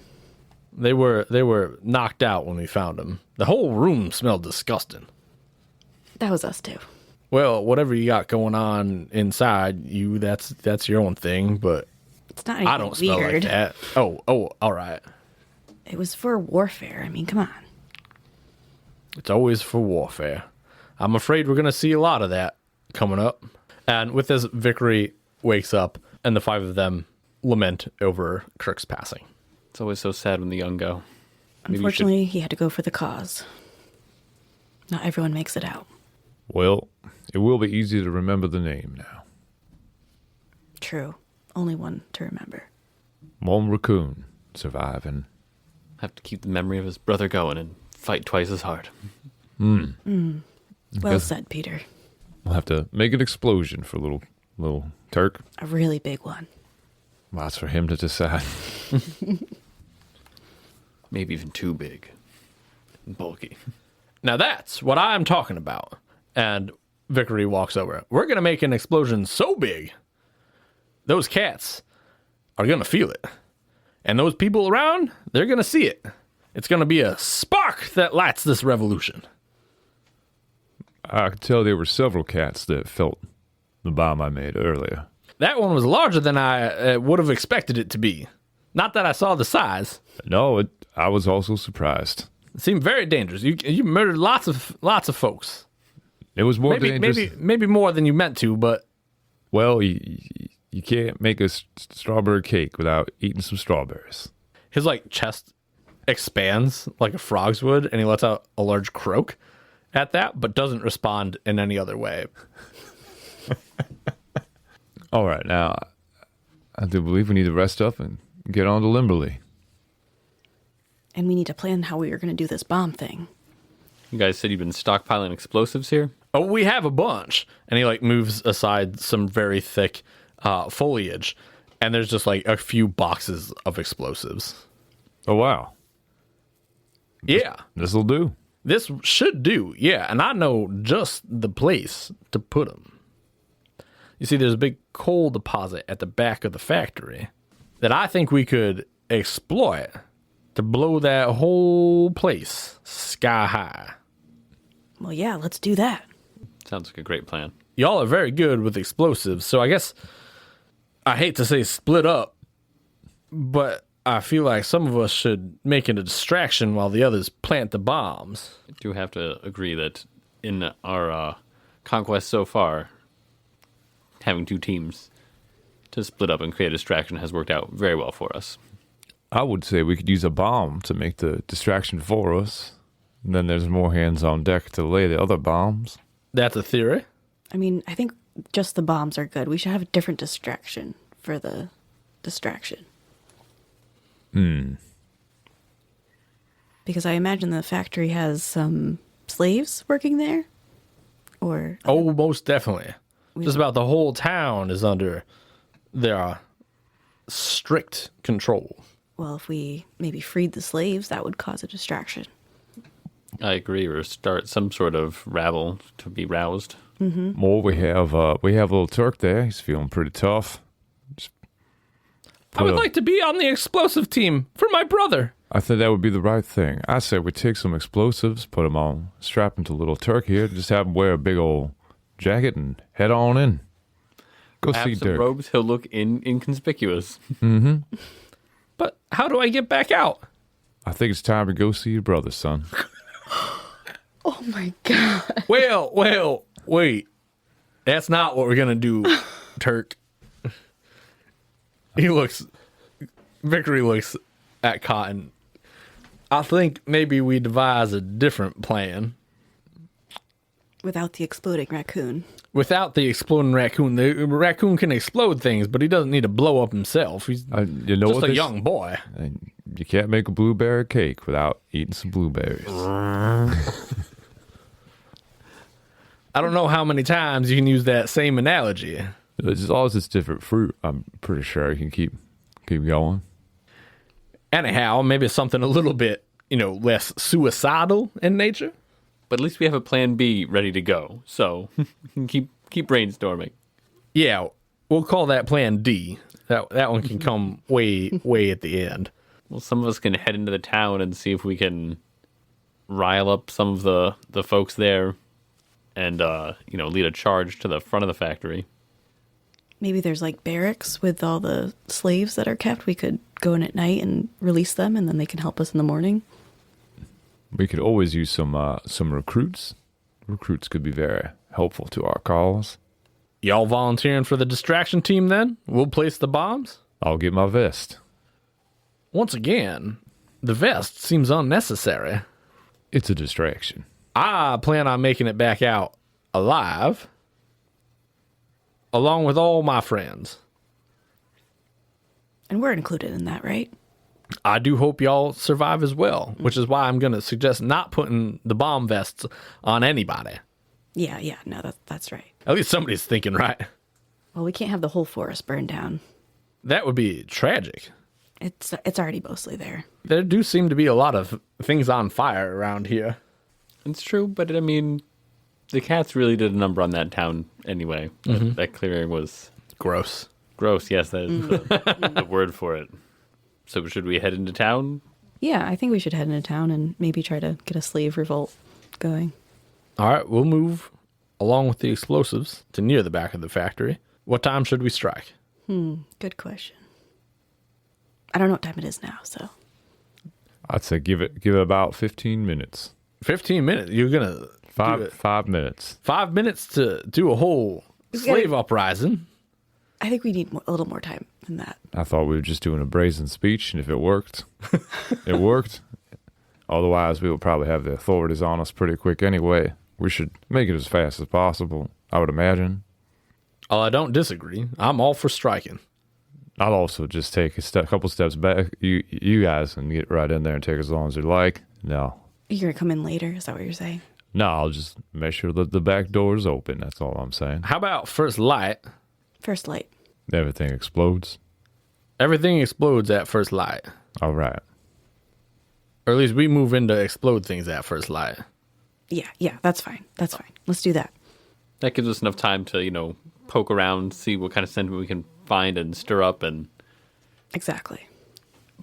They were knocked out when we found them. The whole room smelled disgusting. That was us, too. Well, whatever you got going on inside you, that's your own thing, but It's not anything I don't smell weird. like that. Oh, all right. It was for warfare. I mean, come on. It's always for warfare. I'm afraid we're going to see a lot of that coming up. And with this, Vickery wakes up, and the 5 of them lament over Kirk's passing. It's always so sad when the young go. Maybe you should- Unfortunately, he had to go for the cause. Not everyone makes it out. Well, it will be easy to remember the name now. True. Only one to remember. 1 raccoon surviving. have to keep the memory of his brother going and fight twice as hard. Well Guess- said, Peter. We'll have to make an explosion for little Turk. A really big one. Well, that's for him to decide. Maybe even too big and bulky. Now that's what I'm talking about. And Vickery walks over. We're going to make an explosion so big, those cats are going to feel it. And those people around, they're going to see it. It's going to be a spark that lights this revolution. I could tell there were several cats that felt the bomb I made earlier. That one was larger than I would have expected it to be. Not that I saw the size. No, I was also surprised. It seemed very dangerous. You murdered lots of folks. It was more dangerous. Maybe more than you meant to, but Well, you can't make a strawberry cake without eating some strawberries. his chest expands like a frog's would, and he lets out a large croak at that, but doesn't respond in any other way. All right, now I do believe we need to rest up and get on to Limberley. And we need to plan how we are going to do this bomb thing. You guys said you've been stockpiling explosives here? Oh, we have a bunch. And he like moves aside some very thick foliage, and there's just like a few boxes of explosives. Oh, wow. Yeah, This'll do. this should do. Yeah, and I know just the place to put them. You see, there's a big coal deposit at the back of the factory that I think we could exploit to blow that whole place sky high. Well, yeah, let's do that. Sounds like a great plan. Y'all are very good with explosives, so I guess I hate to say split up, but I feel like some of us should make it a distraction while the others plant the bombs. I do have to agree that in our conquest so far, having two teams to split up and create a distraction has worked out very well for us. I would say we could use a bomb to make the distraction for us. And then there's more hands on deck to lay the other bombs. That's a theory. I mean, I think just the bombs are good. We should have a different distraction for the distraction. Because I imagine the factory has some slaves working there. Or Oh, most definitely. Just about the whole town is under their strict control. well, if we maybe freed the slaves, that would cause a distraction. I agree, or start some sort of rabble to be roused. More, we have a little Turk there. He's feeling pretty tough. I would like to be on the explosive team for my brother. I think that would be the right thing. I say we take some explosives, put them on, strap him to little Turk here, just have him wear a big old jacket and head on in. Go see Perhaps some Dirk. robes, he'll look inconspicuous. But how do I get back out? I think it's time to go see your brother, son. Oh my god. Well, wait. That's not what we're going to do, Turk. Victory looks at Cotton. I think maybe we devise a different plan. Without the exploding raccoon. Without the exploding raccoon. The raccoon can explode things, but he doesn't need to blow up himself. He's You know just what a young boy. You can't make a blueberry cake without eating some blueberries. I don't know how many times you can use that same analogy. As long as it's different fruit, I'm pretty sure you can keep going. Anyhow, maybe something a little bit, less suicidal in nature. But at least we have a plan B ready to go. So keep brainstorming. Yeah, we'll call that Plan D. That one can come way at the end. Well, some of us can head into the town and see if we can rile up some of the folks there and, lead a charge to the front of the factory. Maybe there's like barracks with all the slaves that are kept. We could go in at night and release them, and then they can help us in the morning. We could always use some recruits. Recruits could be very helpful to our cause. Y'all volunteering for the distraction team then? We'll place the bombs? I'll get my vest. Once again, the vest seems unnecessary. It's a distraction. I plan on making it back out alive, along with all my friends. And we're included in that, right? I do hope y'all survive as well, which is why I'm going to suggest not putting the bomb vests on anybody. Yeah, no, that's right. At least somebody's thinking right. Well, we can't have the whole forest burned down. That would be tragic. It's already mostly there. There do seem to be a lot of things on fire around here. It's true, but I mean, the cats really did a number on that town anyway. That clearing was Gross. gross. Yes, that is the word for it. So should we head into town? Yeah, I think we should head into town and maybe try to get a slave revolt going. All right, we'll move along with the explosives to near the back of the factory. What time should we strike? Good question. I don't know what time it is now, so. I'd say give it about 15 minutes. 15 minutes. You're going to... 5 minutes. 5 minutes to do a whole slave uprising. I think we need a little more time than that. I thought we were just doing a brazen speech, and if it worked, it worked. Otherwise, we will probably have the authorities on us pretty quick anyway. We should make it as fast as possible, I would imagine. I don't disagree. I'm all for striking. I'll also just take a couple steps back. You guys can get right in there and take as long as you like. No, You're going to come in later? Is that what you're saying? no, I'll just make sure that the back door is open. That's all I'm saying. How about first light? First light. Everything explodes. Everything explodes at first light. All right. Or at least we move in to explode things at first light. Yeah, that's fine. That's fine. Let's do that. That gives us enough time to, poke around, see what kind of sentiment we can find and stir up and Exactly.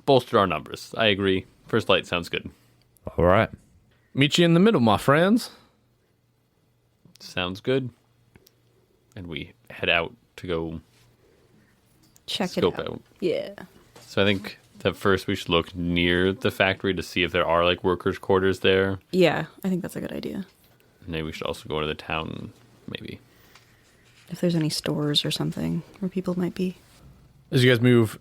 bolster our numbers. I agree. First light sounds good. All right. Meet you in the middle, my friends. Sounds good. And we head out to go Check scope it out. out. Yeah. So I think that first we should look near the factory to see if there are workers' quarters there. Yeah, I think that's a good idea. And maybe we should also go to the town, maybe. If there's any stores or something where people might be. As you guys move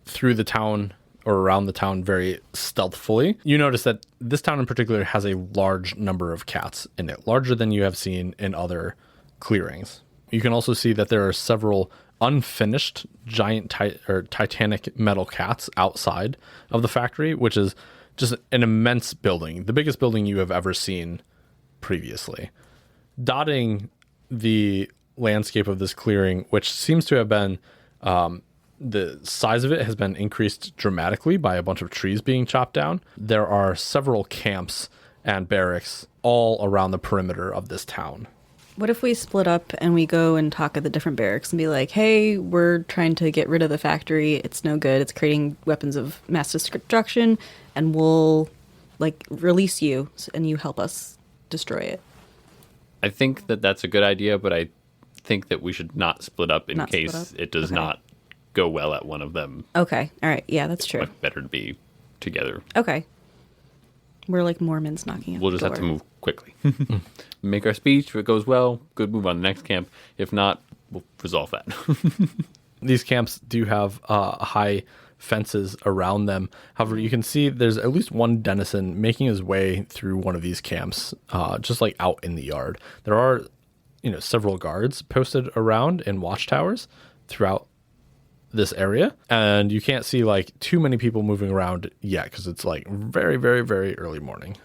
through the town or around the town very stealthfully, you notice that this town in particular has a large number of cats in it, larger than you have seen in other clearings. You can also see that there are several unfinished giant titanic metal cats outside of the factory, which is just an immense building, the biggest building you have ever seen previously. Dotting the landscape of this clearing, which seems to have been the size of it has been increased dramatically by a bunch of trees being chopped down. There are several camps and barracks all around the perimeter of this town. What if we split up and we go and talk at the different barracks and be like, hey, we're trying to get rid of the factory. It's no good. It's creating weapons of mass destruction. And we'll release you and you help us destroy it. I think that that's a good idea, but I think that we should not split up in Not split case up? it does Okay. not go well at one of them. Okay. All right. Yeah, that's true. Much better to be together. Okay. We're like Mormons knocking at We'll the just have to door. move quickly. Make our speech. If it goes well, good move on the next camp. If not, we'll resolve that. These camps do have high fences around them. However, you can see there's at least one denizen making his way through one of these camps, just out in the yard. There are, several guards posted around in watchtowers throughout this area, and you can't see too many people moving around yet because it's very, very, very early morning.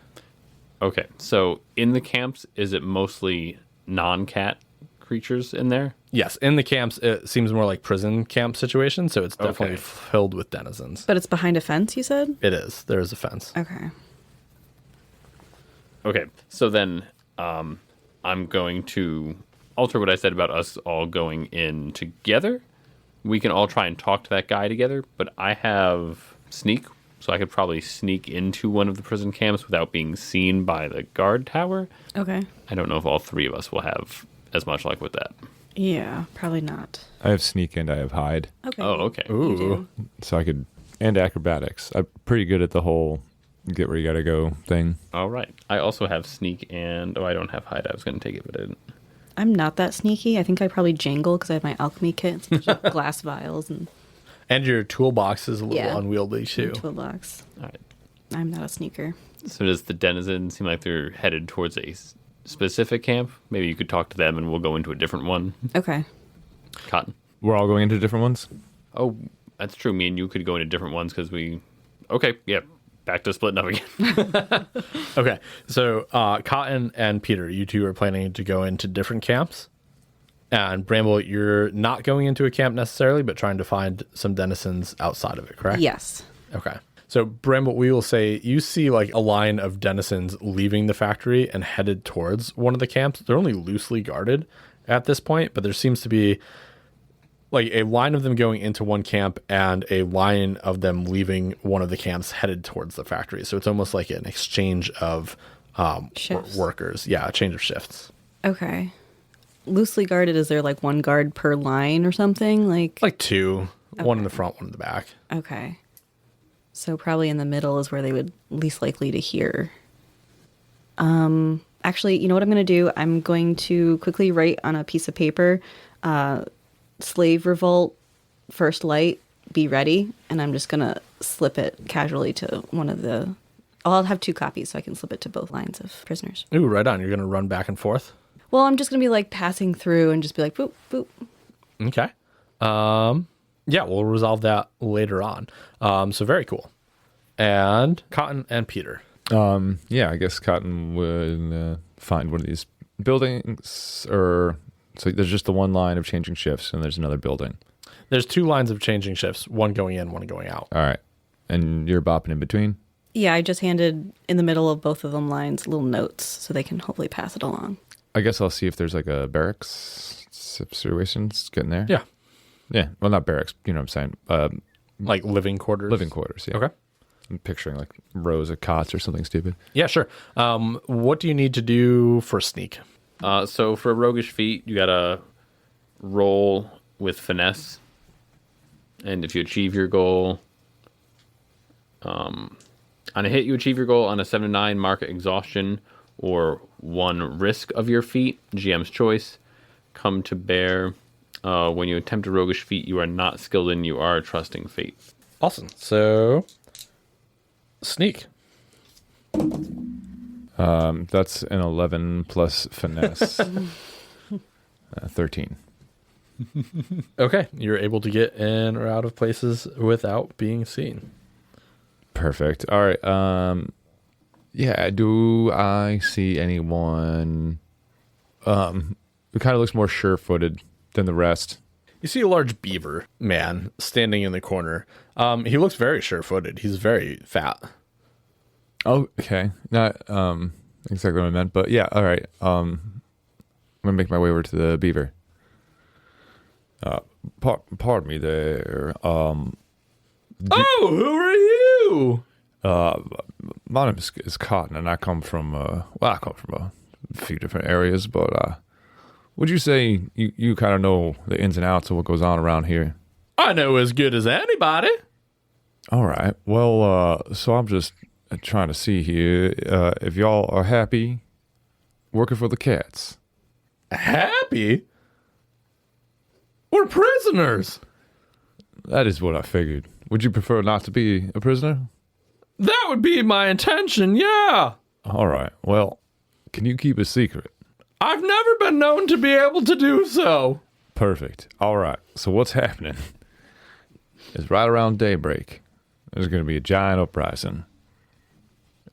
Okay, so in the camps, is it mostly non-cat creatures in there? Yes, in the camps, it seems more like prison camp situation, so it's definitely Okay. filled with denizens. But it's behind a fence, you said? It is. There is a fence. Okay. Okay, so then I'm going to alter what I said about us all going in together. We can all try and talk to that guy together, but I have sneak, so I could probably sneak into one of the prison camps without being seen by the guard tower. Okay. I don't know if all three of us will have as much luck with that. Yeah, probably not. I have sneak and I have hide. Okay. Oh, okay. You do. So I could, and acrobatics. I'm pretty good at the whole get where you gotta go thing. All right. I also have sneak and, I don't have hide. I was going to take it, but I didn't. I'm not that sneaky. I think I probably jangle because I have my alchemy kit. It's a bunch of glass vials and And your toolbox is a little Yeah. unwieldy too. toolbox. All right. I'm not a sneaker. So does the denizen seem like they're headed towards a specific camp? Maybe you could talk to them and we'll go into a different one. Okay. Cotton. We're all going into different ones? Oh, that's true. Me and you could go into different ones because we... Okay, yeah. Back to splitting up again. Okay, so Cotton and Peter, you two are planning to go into different camps. And Bramble, you're not going into a camp necessarily, but trying to find some denizens outside of it, correct? Yes. Okay. So Bramble, we will say you see a line of denizens leaving the factory and headed towards one of the camps. They're only loosely guarded at this point, but there seems to be a line of them going into one camp and a line of them leaving one of the camps headed towards the factory. So it's almost like an exchange of Shifts. workers. Yeah, a change of shifts. Okay. Loosely guarded, is there one guard per line or something? Like two, one in the front, one in the back. Okay. So probably in the middle is where they would least likely to hear. Actually, you know what I'm going to do? I'm going to quickly write on a piece of paper, slave revolt, first light, be ready. And I'm just going to slip it casually to one of the I'll have 2 copies so I can slip it to both lines of prisoners. Ooh, right on. You're going to run back and forth? Well, I'm just going to be like passing through and just be like, boop, boop. Okay. Yeah, we'll resolve that later on. So very cool. And Cotton and Peter. Yeah, I guess Cotton would find one of these buildings, or so there's just the one line of changing shifts, and there's another building. There's 2 lines of changing shifts, one going in, one going out. All right, and you're bopping in between. Yeah, I just handed in the middle of both of them lines little notes so they can hopefully pass it along. I guess I'll see if there's like a barracks situations getting there. Yeah. Yeah, well, not barracks. You know what I'm saying? Like living quarters? Living quarters. Yeah. Okay. I'm picturing like rows of cots or something stupid. Yeah, sure. What do you need to do for sneak? So for a roguish feat, you gotta roll with finesse, and if you achieve your goal, on a hit you achieve your goal. On a 7 to 9, mark exhaustion or 1 risk of your feat, GM's choice, come to bear. When you attempt a roguish feat you are not skilled in, you are trusting fate. Awesome. So, sneak. That's an 11 plus finesse. 13. Okay. You're able to get in or out of places without being seen. Perfect. All right. Yeah, do I see anyone who kind of looks more sure-footed than the rest? You see a large beaver man standing in the corner. He looks very sure-footed. He's very fat. Oh, okay. Not exactly what I meant, but yeah, all right. I'm going to make my way over to the beaver. Pardon me there. Oh, who are you? My name is Cotton, and I come from a few different areas, but would you say you kind of know the ins and outs of what goes on around here? I know as good as anybody. All right. Well, so I'm just trying to see here if y'all are happy working for the cats. Happy? We're prisoners. That is what I figured. Would you prefer not to be a prisoner? That would be my intention, yeah. All right. Well, can you keep a secret? I've never been known to be able to do so. Perfect. All right. So what's happening is right around daybreak, there's going to be a giant uprising.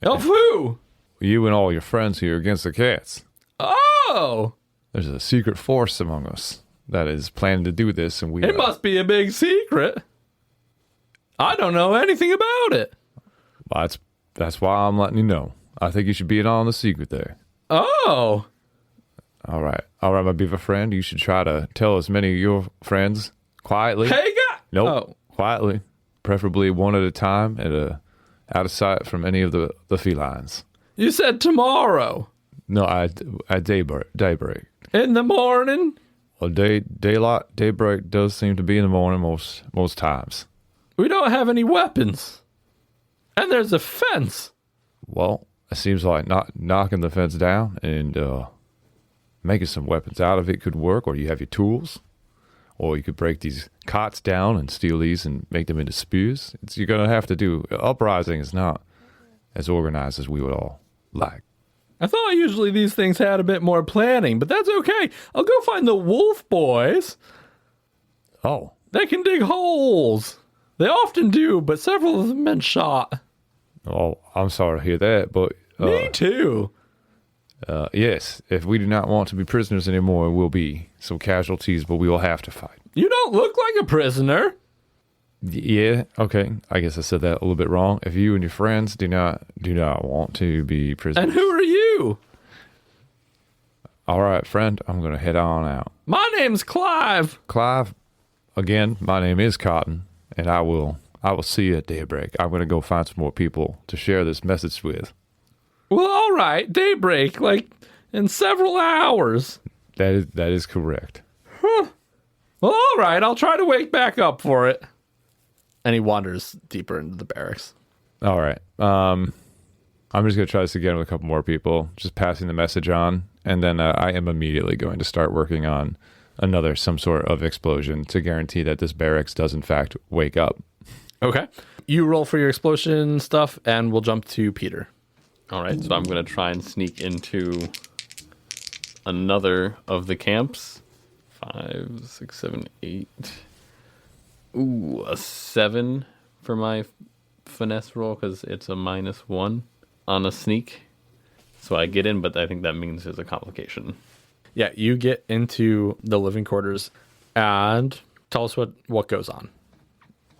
Of who? You and all your friends here against the cats. Oh! There's a secret force among us that is planning to do this, and we... It must be a big secret. I don't know anything about it. That's why I'm letting you know. I think you should be in on the secret there. Oh! All right, my beaver friend. You should try to tell as many of your friends quietly. Hey, guy! Nope, Oh. quietly. Preferably one at a time, out of sight from any of the felines. You said tomorrow. No, at daybreak. In the morning? Well, daybreak does seem to be in the morning most times. We don't have any weapons. And there's a fence. Well, it seems like knocking the fence down and making some weapons out of it could work, or you have your tools, or you could break these cots down and steal these and make them into spears. You're going to have to do... Uprising is not as organized as we would all like. I thought usually these things had a bit more planning, but that's okay. I'll go find the wolf boys. Oh. They can dig holes. They often do, but several of them have been shot. Oh, I'm sorry to hear that, but... Me too. Yes, if we do not want to be prisoners anymore, there will be some casualties, but we will have to fight. You don't look like a prisoner. Yeah, okay. I guess I said that a little bit wrong. If you and your friends do not want to be prisoners... And who are you? All right, friend, I'm going to head on out. My name's Clive. Clive, again, my name is Cotton, and I will see you at daybreak. I'm going to go find some more people to share this message with. Well, all right. Daybreak, like in several hours. That is correct. Huh. Well, all right. I'll try to wake back up for it. And he wanders deeper into the barracks. All right. I'm just going to try this again with a couple more people, just passing the message on. And then I am immediately going to start working on some sort of explosion to guarantee that this barracks does, in fact, wake up. Okay. You roll for your explosion stuff, and we'll jump to Peter. All right, so I'm going to try and sneak into another of the camps. 5, 6, 7, 8. Ooh, a 7 for my finesse roll because it's a -1 on a sneak. So I get in, but I think that means there's a complication. Yeah, you get into the living quarters, and tell us what goes on.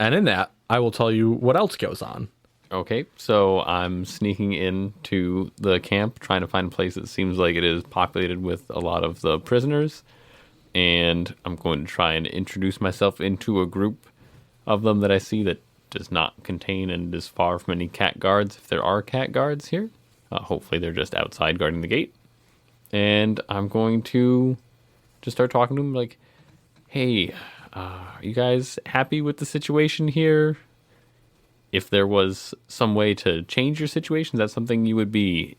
And in that, I will tell you what else goes on. Okay, so I'm sneaking into the camp, trying to find a place that seems like it is populated with a lot of the prisoners. And I'm going to try and introduce myself into a group of them that I see that does not contain and is far from any cat guards, if there are cat guards here. Hopefully they're just outside guarding the gate. And I'm going to just start talking to them like, hey, are you guys happy with the situation here? If there was some way to change your situation, that's something you would be...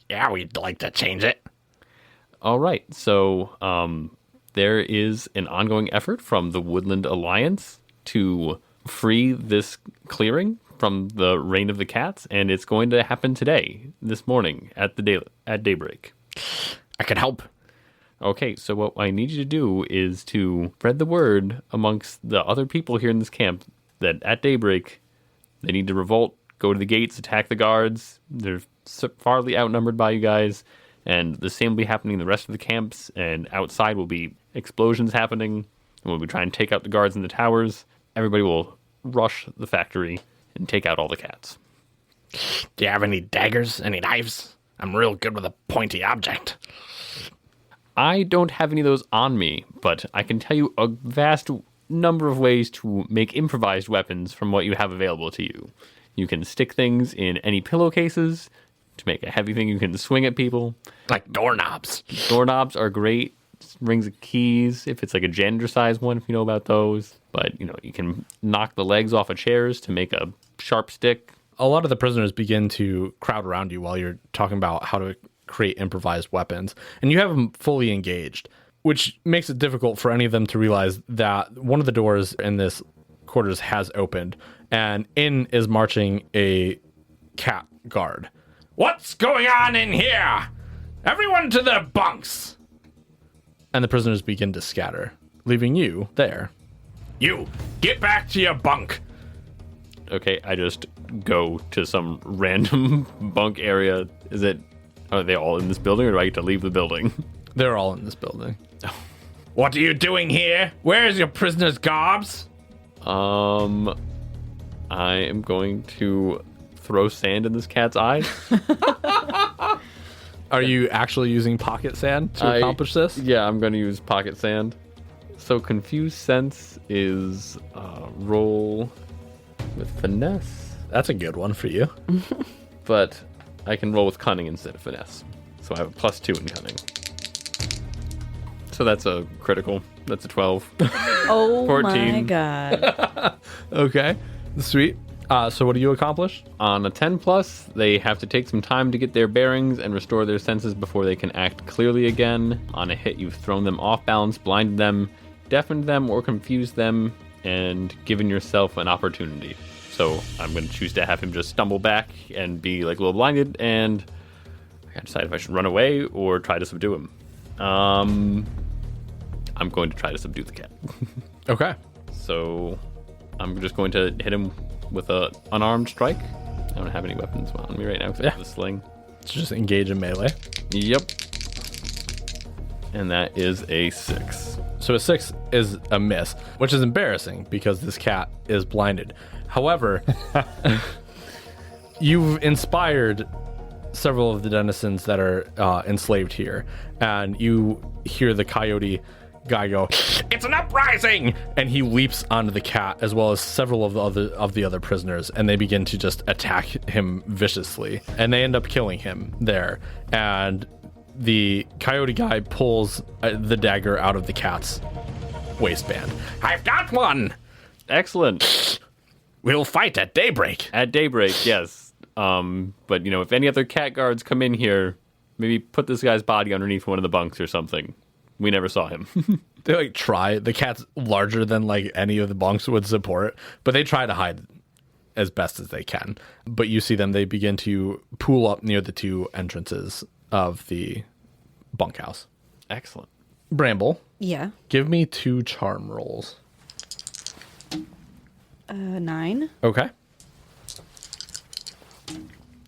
Yeah, we'd like to change it. All right, so there is an ongoing effort from the Woodland Alliance to free this clearing from the reign of the cats, and it's going to happen today, this morning, at daybreak. I can help. Okay, so what I need you to do is to spread the word amongst the other people here in this camp that at daybreak, they need to revolt, go to the gates, attack the guards. They're farly outnumbered by you guys, and the same will be happening in the rest of the camps, and outside will be explosions happening, and we'll be trying to take out the guards in the towers. Everybody will rush the factory and take out all the cats. Do you have any daggers, any knives? I'm real good with a pointy object. I don't have any of those on me, but I can tell you a vast number of ways to make improvised weapons from what you have available to you. You can stick things in any pillowcases to make a heavy thing you can swing at people. Like doorknobs. Doorknobs are great. Rings of keys, if it's like a janitor-sized one, if you know about those. But, you can knock the legs off of chairs to make a sharp stick. A lot of the prisoners begin to crowd around you while you're talking about how to create improvised weapons. And you have them fully engaged, which makes it difficult for any of them to realize that one of the doors in this quarters has opened, and in is marching a cat guard. What's going on in here? Everyone to their bunks! And the prisoners begin to scatter, leaving you there. You, get back to your bunk! Okay, I just go to some random bunk area. Are they all in this building, or do I get to leave the building? They're all in this building. What are you doing here? Where's your prisoner's garbs? I am going to throw sand in this cat's eyes. Are you actually using pocket sand to accomplish this? Yeah, I'm going to use pocket sand. So confused sense is roll with finesse. That's a good one for you. But I can roll with cunning instead of finesse. So I have a +2 in cunning. So that's a critical. That's a 12. Oh 14. my god. Okay, sweet. So what do you accomplish? On a 10+, they have to take some time to get their bearings and restore their senses before they can act clearly again. On a hit, you've thrown them off balance, blinded them, deafened them, or confused them, and given yourself an opportunity. So I'm going to choose to have him just stumble back and be like a little blinded, and I got to decide if I should run away or try to subdue him. I'm going to try to subdue the cat. Okay. So I'm just going to hit him with a unarmed strike. I don't have any weapons on me right now except for the sling. So just engage in melee. Yep. And that is a 6. So a 6 is a miss, which is embarrassing because this cat is blinded. However, you've inspired several of the denizens that are enslaved here, and you hear the coyote guy go, "It's an uprising!" And he leaps onto the cat as well as several of the other prisoners, and they begin to just attack him viciously, and they end up killing him there. And the coyote guy pulls the dagger out of the cat's waistband. "I've got one! Excellent. We'll fight at daybreak." At daybreak, yes. But, if any other cat guards come in here, maybe put this guy's body underneath one of the bunks or something. We never saw him. They like try. The cat's larger than like any of the bunks would support, but they try to hide as best as they can. But you see them, they begin to pool up near the two entrances of the bunkhouse. Excellent. Bramble, Yeah. give me 2 charm rolls. 9 Okay.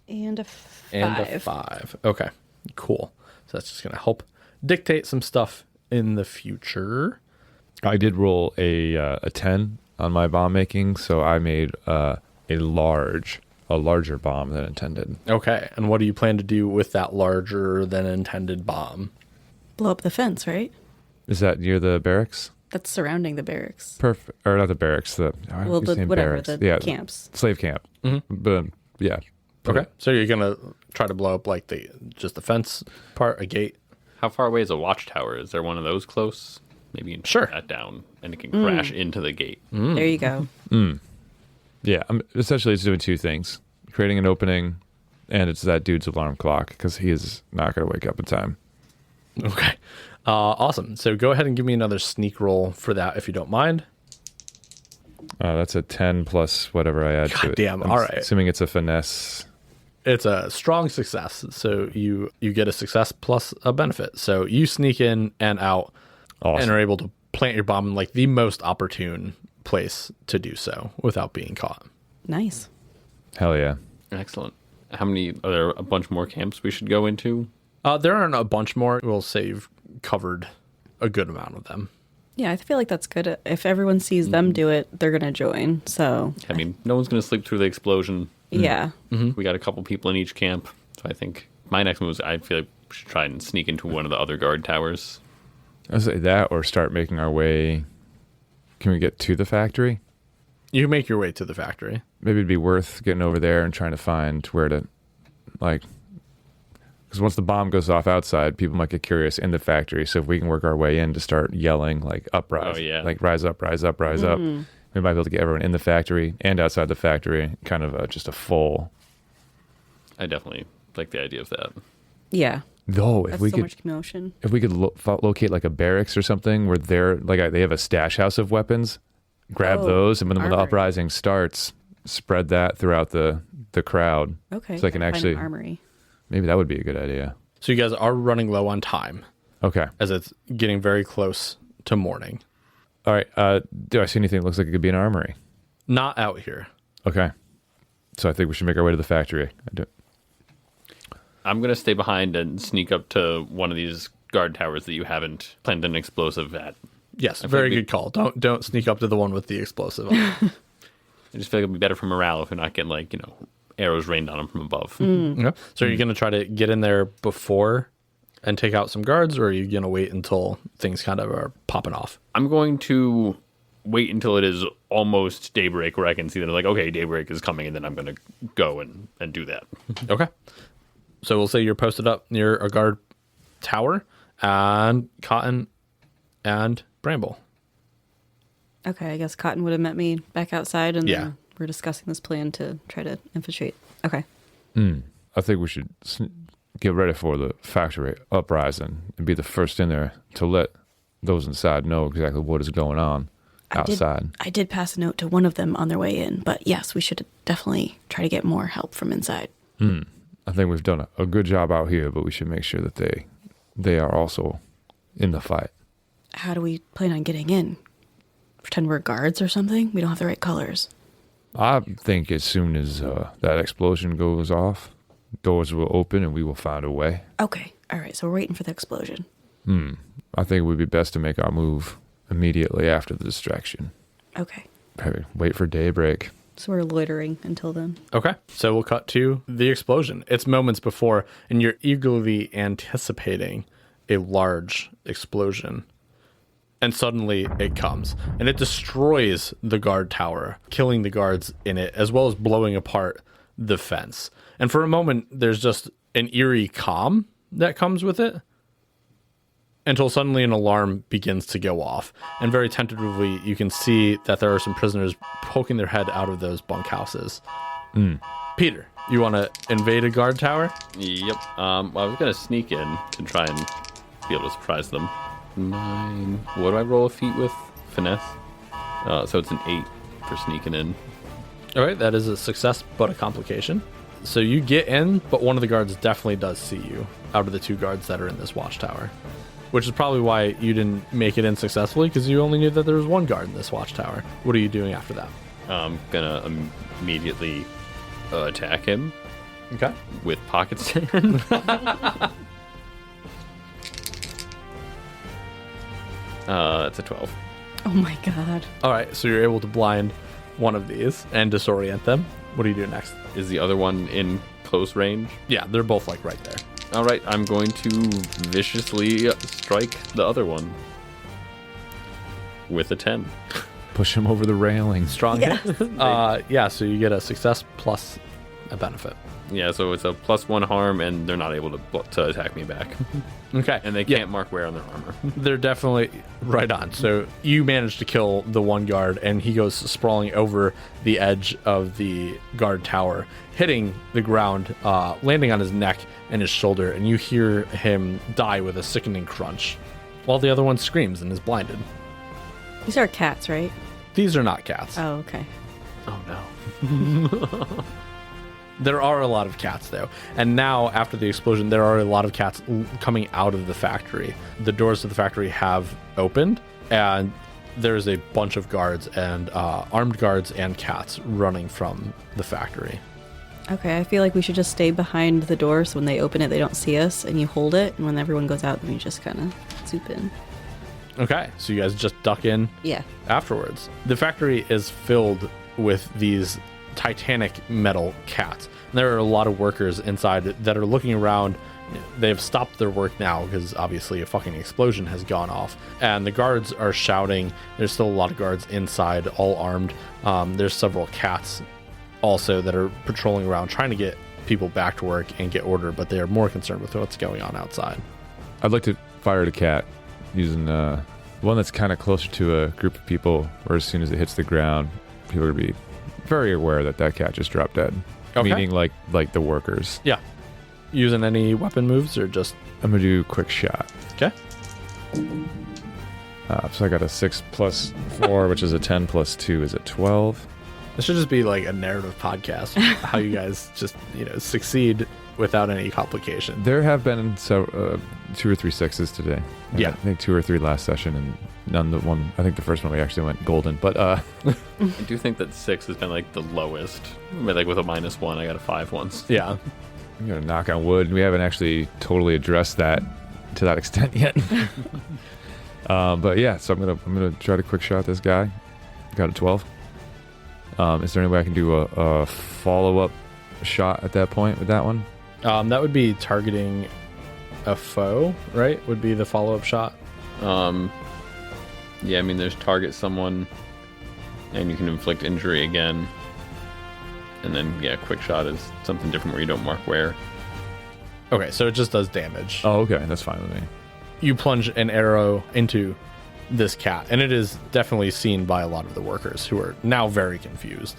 and a 5. And a 5. Okay, cool. So that's just going to help dictate some stuff in the future. I did roll a 10 on my bomb making, so I made a larger bomb than intended. Okay, and what do you plan to do with that larger than intended bomb? Blow up the fence, right? Is that near the barracks? That's surrounding the barracks. Perfect. Or not the barracks. Well, the, whatever, the camps. Slave camp. Mm-hmm. But yeah. Okay, so you're going to try to blow up like just the fence part, a gate? How far away is a watchtower? Is there one of those close? Maybe you can Sure. shut that down and it can crash into the gate. There you go. Yeah. Essentially, it's doing 2 things: creating an opening, and it's that dude's alarm clock because he is not going to wake up in time. Okay. Awesome. So go ahead and give me another sneak roll for that if you don't mind. That's a 10 plus whatever I add to it. Damn, I'm all right. Assuming it's a finesse. It's a strong success. So you get a success plus a benefit. So you sneak in and out Awesome. and are able to plant your bomb in like the most opportune place to do so without being caught. Nice. Hell yeah. Excellent. Are there a bunch more camps we should go into? There aren't a bunch more. We'll say you've covered a good amount of them. Yeah, I feel like that's good. If everyone sees them do it, they're going to join. So, I mean, no one's going to sleep through the explosion. yeah. We got a couple people in each camp. So I think my next move is I feel like we should try and sneak into one of the other guard towers. I'd say that or start making our way. Can we get to the factory? You can make your way to the factory. Maybe it'd be worth getting over there and trying to find where to, like, because once the bomb goes off outside, people might get curious in the factory. So if we can work our way in to start yelling, like, uprise, Oh, yeah. like, rise up, rise up, rise up, we might be able to get everyone in the factory and outside the factory, kind of just a full. I definitely like the idea of that. Yeah. Though, if That's we so could, much commotion. if we could locate like a barracks or something where they have a stash house of weapons, grab Oh, those, and when the armory. uprising starts, spread that throughout the crowd. Okay. So I can find an actually, armory. maybe that would be a good idea. So you guys are running low on time Okay. as it's getting very close to morning. All right. Do I see anything that looks like it could be an armory? Not out here. Okay. So I think we should make our way to the factory. I'm going to stay behind and sneak up to one of these guard towers that you haven't planted an explosive at. Yes, I feel very like we- good call. Don't sneak up to the one with the explosive on it. I just feel like it'd be better for morale if we're not getting, like, arrows rained on them from above. Okay. So are you going to try to get in there before and take out some guards, or are you going to wait until things kind of are popping off? I'm going to wait until it is almost daybreak where I can see that, like, okay, daybreak is coming, and then I'm going to go and do that. Okay. So we'll say you're posted up near a guard tower, and Cotton and Bramble. Okay, I guess Cotton would have met me back outside, and Yeah. then we're discussing this plan to try to infiltrate. Okay. I think we should get ready for the factory uprising and be the first in there to let those inside know exactly what is going on outside. I did pass a note to one of them on their way in, but yes, we should definitely try to get more help from inside. I think we've done a good job out here, but we should make sure that they are also in the fight. How do we plan on getting in? Pretend we're guards or something? We don't have the right colors. I think as soon as that explosion goes off, doors will open and we will find a way. Okay. All right. So we're waiting for the explosion. I think it would be best to make our move immediately after the distraction. Okay. Maybe wait for daybreak. So we're loitering until then. Okay. So we'll cut to the explosion. It's moments before, and you're eagerly anticipating a large explosion. And suddenly it comes, and it destroys the guard tower, killing the guards in it, as well as blowing apart the fence. And for a moment, there's just an eerie calm that comes with it, until suddenly an alarm begins to go off. And very tentatively, you can see that there are some prisoners poking their head out of those bunkhouses. Peter, you want to invade a guard tower? Yep. Well, I was going to sneak in to try and be able to surprise them. mine. What do I roll a feat with? Finesse. So it's an 8 for sneaking in. All right, that is a success, but a complication. So you get in, but one of the guards definitely does see you out of the 2 guards that are in this watchtower, which is probably why you didn't make it in successfully, because you only knew that there was 1 guard in this watchtower. What are you doing after that? I'm gonna immediately attack him Okay. with pocket sand. That's a 12. Oh my god. All right, so you're able to blind one of these and disorient them. What do you do next? Is the other one in close range? Yeah, they're both like right there. All right, I'm going to viciously strike the other one with a 10. Push him over the railing. Strong hit. Yeah, so you get a success plus a benefit. Yeah, so it's a +1 harm, and they're not able to attack me back. Okay. And they can't mark wear on their armor. They're definitely right on. So you manage to kill the 1 guard, and he goes sprawling over the edge of the guard tower, hitting the ground, landing on his neck and his shoulder, and you hear him die with a sickening crunch, while the other one screams and is blinded. These are cats, right? These are not cats. Oh, okay. Oh, no. There are a lot of cats, though. And now, after the explosion, there are a lot of cats coming out of the factory. The doors to the factory have opened, and there's a bunch of guards and armed guards and cats running from the factory. Okay, I feel like we should just stay behind the door so when they open it, they don't see us, and you hold it, and when everyone goes out, then you just kind of zoop in. Okay, so you guys just duck in Yeah. afterwards. The factory is filled with these titanic metal cats. And there are a lot of workers inside that are looking around. They've stopped their work now because obviously a fucking explosion has gone off. And the guards are shouting. There's still a lot of guards inside, all armed. There's several cats also that are patrolling around trying to get people back to work and get order, but they are more concerned with what's going on outside. I'd like to fire at a cat using one that's kind of closer to a group of people, where as soon as it hits the ground, people are going to be very aware that that cat just dropped dead. Okay. Meaning like the workers. Yeah. Using any weapon moves or just... I'm going to do quick shot. Okay. So I got a 6 plus 4, which is a 10 plus 2 is a 12. This should just be like a narrative podcast. How you guys just, succeed without any complication. There have been 2 or 3 sixes today. Yeah. I think 2 or 3 last session, and none the one. I think the first one we actually went golden. But I do think that 6 has been like the lowest. But like with a -1, I got a 5 once. Yeah. I'm gonna knock on wood. We haven't actually totally addressed that to that extent yet. But yeah, so I'm gonna try to quick shot this guy. Got a 12. Is there any way I can do a follow-up shot at that point with that one? That would be targeting a foe, right? Would be the follow-up shot. Yeah, I mean, there's target someone, and you can inflict injury again. And then, yeah, quick shot is something different where you don't mark where. Okay, so it just does damage. Oh, okay, that's fine with me. You plunge an arrow into this cat, and it is definitely seen by a lot of the workers who are now very confused.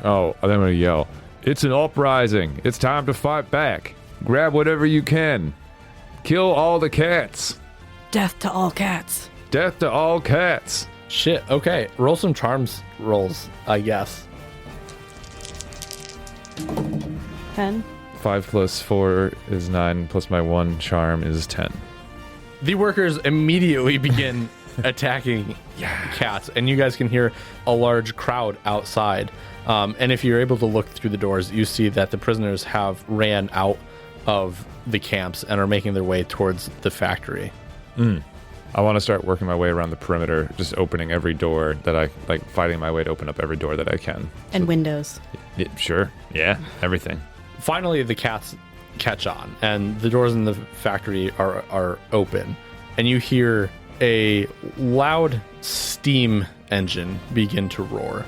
Oh, then I'm gonna yell, "It's an uprising! It's time to fight back! Grab whatever you can! Kill all the cats! Death to all cats. Death to all cats!" Shit, okay. Roll some charms rolls, I guess. 10. 5 plus 4 is 9, plus my 1 charm is 10. The workers immediately begin attacking cats, and you guys can hear a large crowd outside. And if you're able to look through the doors, you see that the prisoners have ran out of the camps and are making their way towards the factory. I want to start working my way around the perimeter, just opening every door that I like, fighting my way to open up every door that I can. And windows. Yeah, sure. Yeah, everything. Finally, the cats catch on, and the doors in the factory are open, and you hear a loud steam engine begin to roar,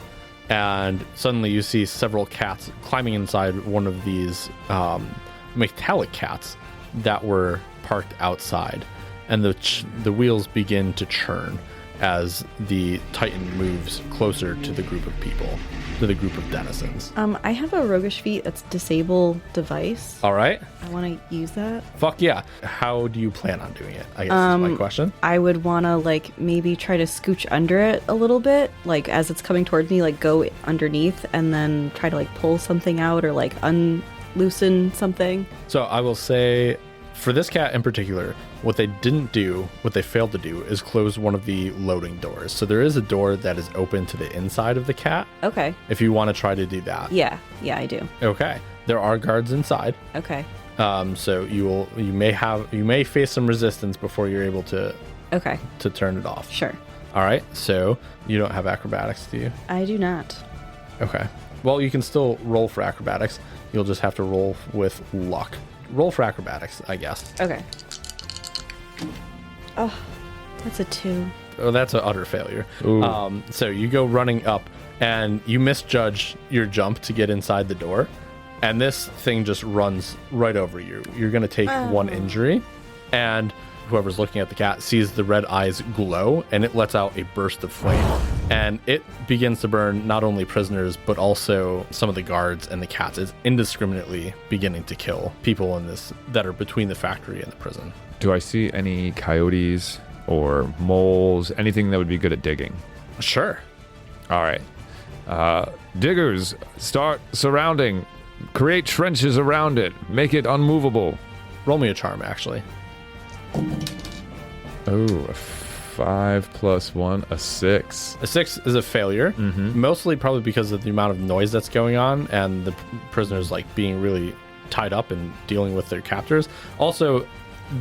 and suddenly you see several cats climbing inside one of these metallic cats that were parked outside, and the wheels begin to churn, as the Titan moves closer to the group of people, to the group of denizens. I have a roguish feat that's disable device. All right. I want to use that. Fuck yeah. How do you plan on doing it? I guess is my question. I would want to like maybe try to scooch under it a little bit, like as it's coming towards me, like go underneath and then try to like pull something out or like unloosen something. So I will say, for this cat in particular, what they failed to do is close one of the loading doors. So there is a door that is open to the inside of the cat. Okay. If you want to try to do that. Yeah, I do. Okay. There are guards inside. Okay. So you may face some resistance before you're able to turn it off. Sure. All right. So you don't have acrobatics, do you? I do not. Okay. Well, you can still roll for acrobatics. You'll just have to roll with luck. Roll for acrobatics, I guess. Okay. Oh, that's a 2. Oh, that's an utter failure. Ooh. So you go running up, and you misjudge your jump to get inside the door, and this thing just runs right over you. You're going to take 1 injury, and whoever's looking at the cat sees the red eyes glow, and it lets out a burst of flame. And it begins to burn not only prisoners, but also some of the guards and the cats. It's indiscriminately beginning to kill people in this that are between the factory and the prison. Do I see any coyotes or moles, anything that would be good at digging? Sure. All right. Diggers, start surrounding. Create trenches around it. Make it unmovable. Roll me a charm, actually. Oh, a 5 plus 1, a 6. A 6 is a failure, mostly probably because of the amount of noise that's going on and the prisoners like being really tied up and dealing with their captors. Also,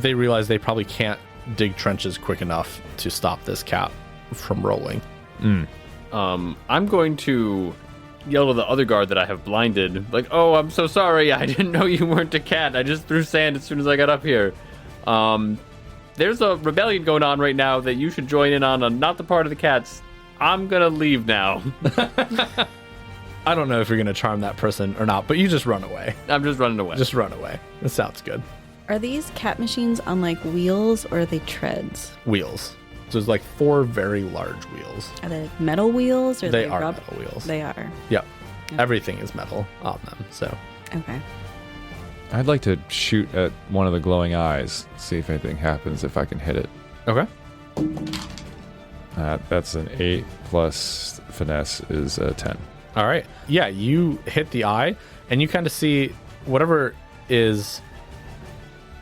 they realize they probably can't dig trenches quick enough to stop this cat from rolling. I'm going to yell to the other guard that I have blinded, like, "Oh, I'm so sorry. I didn't know you weren't a cat. I just threw sand as soon as I got up here. There's a rebellion going on right now that you should join in on. I'm not the part of the cats. I'm gonna leave now." I don't know if you're going to charm that person or not, but you just run away. I'm just running away. Just run away. That sounds good. Are these cat machines on like wheels or are they treads? Wheels. So there's like 4 very large wheels. Are they like metal wheels or They are rubber? metal wheels. They are. Yep. Okay. Everything is metal on them. So Okay. I'd like to shoot at one of the glowing eyes, see if anything happens if I can hit it. okay. That's an 8 plus finesse is a 10. All right. Yeah, you hit the eye, and you kind of see whatever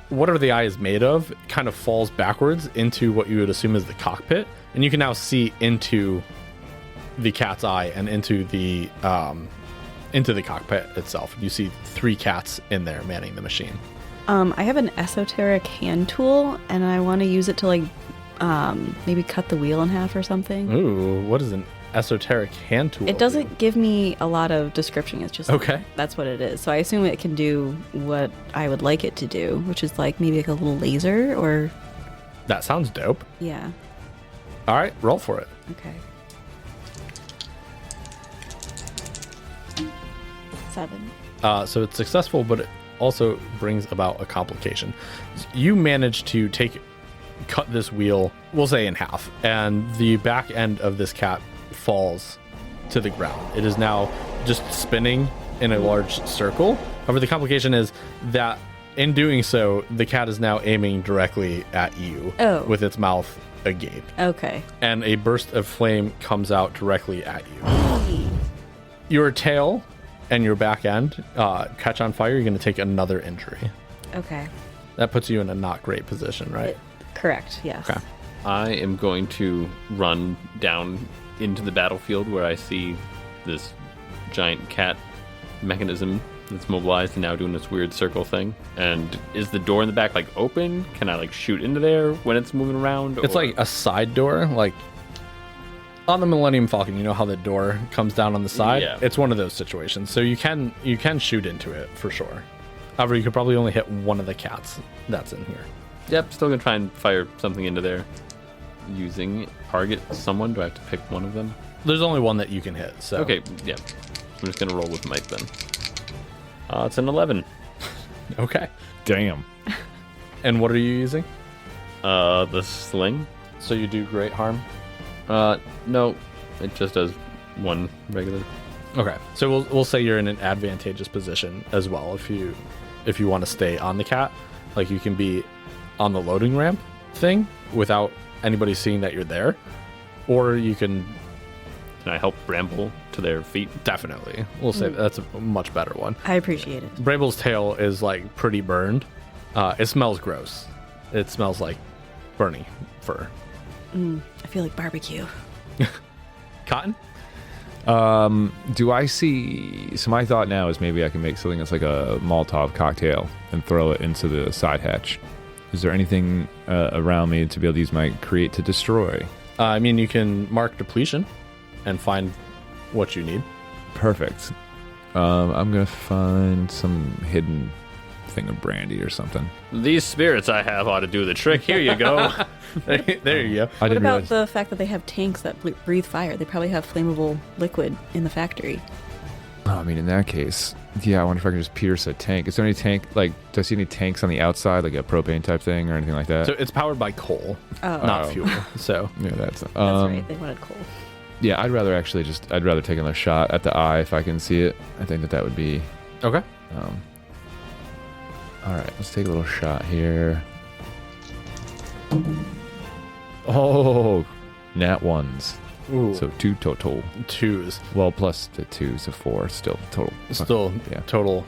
the eye is made of kind of falls backwards into what you would assume is the cockpit, and you can now see into the cat's eye and into the cockpit itself. You see 3 cats in there manning the machine. I have an esoteric hand tool and I want to use it to like maybe cut the wheel in half or something. Ooh, what is an esoteric hand tool? It doesn't give me a lot of description. It's just Okay. That's what it is. So I assume it can do what I would like it to do, which is like maybe like a little laser or That sounds dope. yeah. All right, roll for it. Okay. 7. So it's successful, but it also brings about a complication. You manage to cut this wheel, we'll say in half, and the back end of this cat falls to the ground. It is now just spinning in a large circle. However, the complication is that in doing so, the cat is now aiming directly at you with its mouth agape. Okay. And a burst of flame comes out directly at you. Your tail and your back end catch on fire. You're going to take another injury. Okay. That puts you in a not great position, right? Correct. Yes. Okay. I am going to run down into the battlefield where I see this giant cat mechanism that's mobilized and now doing this weird circle thing. And is the door in the back like open? Can I like shoot into there when it's moving around? It's like a side door, like on the Millennium Falcon. You know how the door comes down on the side? Yeah. It's one of those situations. So you can shoot into it for sure. However, you could probably only hit one of the cats that's in here. Yep, still gonna try and fire something into there. Using target someone. Do I have to pick one of them? There's only one that you can hit. So Okay, yeah. I'm just gonna roll with might then. It's an 11. Okay. Damn. And what are you using? The sling. So you do great harm. No, it just does one regular. Okay, so we'll say you're in an advantageous position as well if you want to stay on the cat. Like you can be on the loading ramp thing without anybody seeing that you're there, or you can Can I help Bramble to their feet? definitely. We'll say that's a much better one. I appreciate it. Bramble's tail is like pretty burned. It smells gross. It smells like burning fur. I feel like barbecue. Cotton? Do I see? So my thought now is maybe I can make something that's like a Molotov cocktail and throw it into the side hatch. Is there anything around me to be able to use my create to destroy? I mean, you can mark depletion and find what you need. Perfect. I'm gonna find some hidden thing of brandy or something. These spirits I have ought to do the trick. Here you go. There you go. I What didn't about realize. the fact that they have tanks that breathe fire? They probably have flammable liquid in the factory. Oh, I mean, in that case, yeah. I wonder if I can just pierce a tank. Is there any tank? Like, do I see any tanks on the outside, like a propane type thing or anything like that? So it's powered by coal, Oh, not Oh. fuel. So yeah, that's. that's right. They wanted coal. Yeah, I'd rather take another shot at the eye if I can see it. I think that would be. okay. All right, let's take a little shot here. Oh, nat ones. Ooh, So 2 total. twos. Well, plus the 2, so 4 still total. Still Yeah. total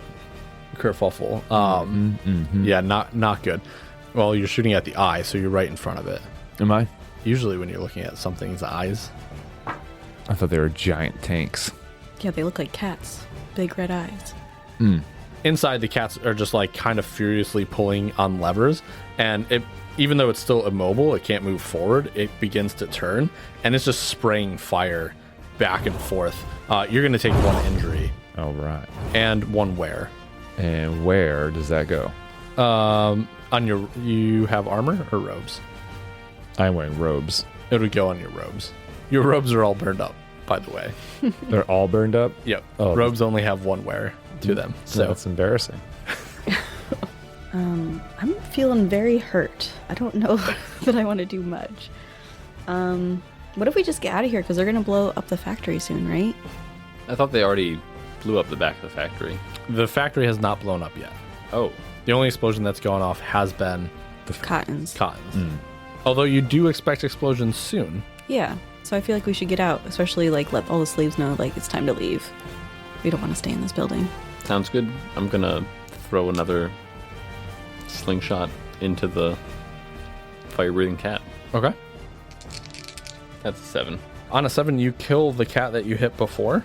kerfuffle. Mm-hmm. Yeah, not good. Well, you're shooting at the eye, so you're right in front of it. Am I? Usually when you're looking at something's eyes. I thought they were giant tanks. Yeah, they look like cats. Big red eyes. Inside, the cats are just like kind of furiously pulling on levers, and even though it's still immobile, it can't move forward. It begins to turn, and it's just spraying fire back and forth. You're going to take 1 injury All right. and 1 wear. And where does that go? You have armor or robes? I'm wearing robes. It would go on your robes. Your robes are all burned up, by the way. They're all burned up? Yep. Oh. Robes only have 1 wear to them. So So that's embarrassing. I'm feeling very hurt. I don't know that I want to do much. What if we just get out of here? Because they're going to blow up the factory soon, right? I thought they already blew up the back of the factory. the factory has not blown up yet. Oh, The only explosion that's gone off has been Cottons. Cottons. Although you do expect explosions soon. Yeah. So I feel like we should get out, especially like let all the slaves know like it's time to leave. We don't want to stay in this building. sounds good. I'm gonna throw another slingshot into the fire-breathing cat. Okay. That's a 7. On a 7, you kill the cat that you hit before,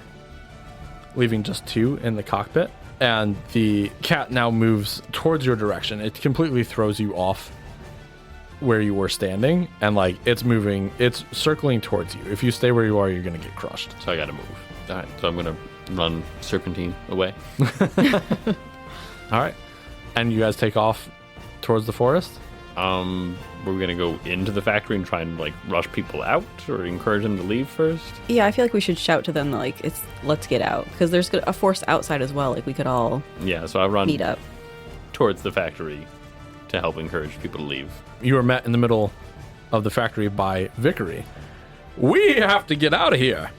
leaving just 2 in the cockpit. And the cat now moves towards your direction. It completely throws you off where you were standing. And, like, it's circling towards you. If you stay where you are, you're going to get crushed. So I gotta move. All right, so I'm gonna run serpentine away. All right. And you guys take off towards the forest? We're gonna go into the factory and try and like rush people out or encourage them to leave first. Yeah, I feel like we should shout to them like let's get out because there's a force outside as well. Like we could all Yeah, so I run meet up. towards the factory to help encourage people to leave. You are met in the middle of the factory by Vickery. We have to get out of here.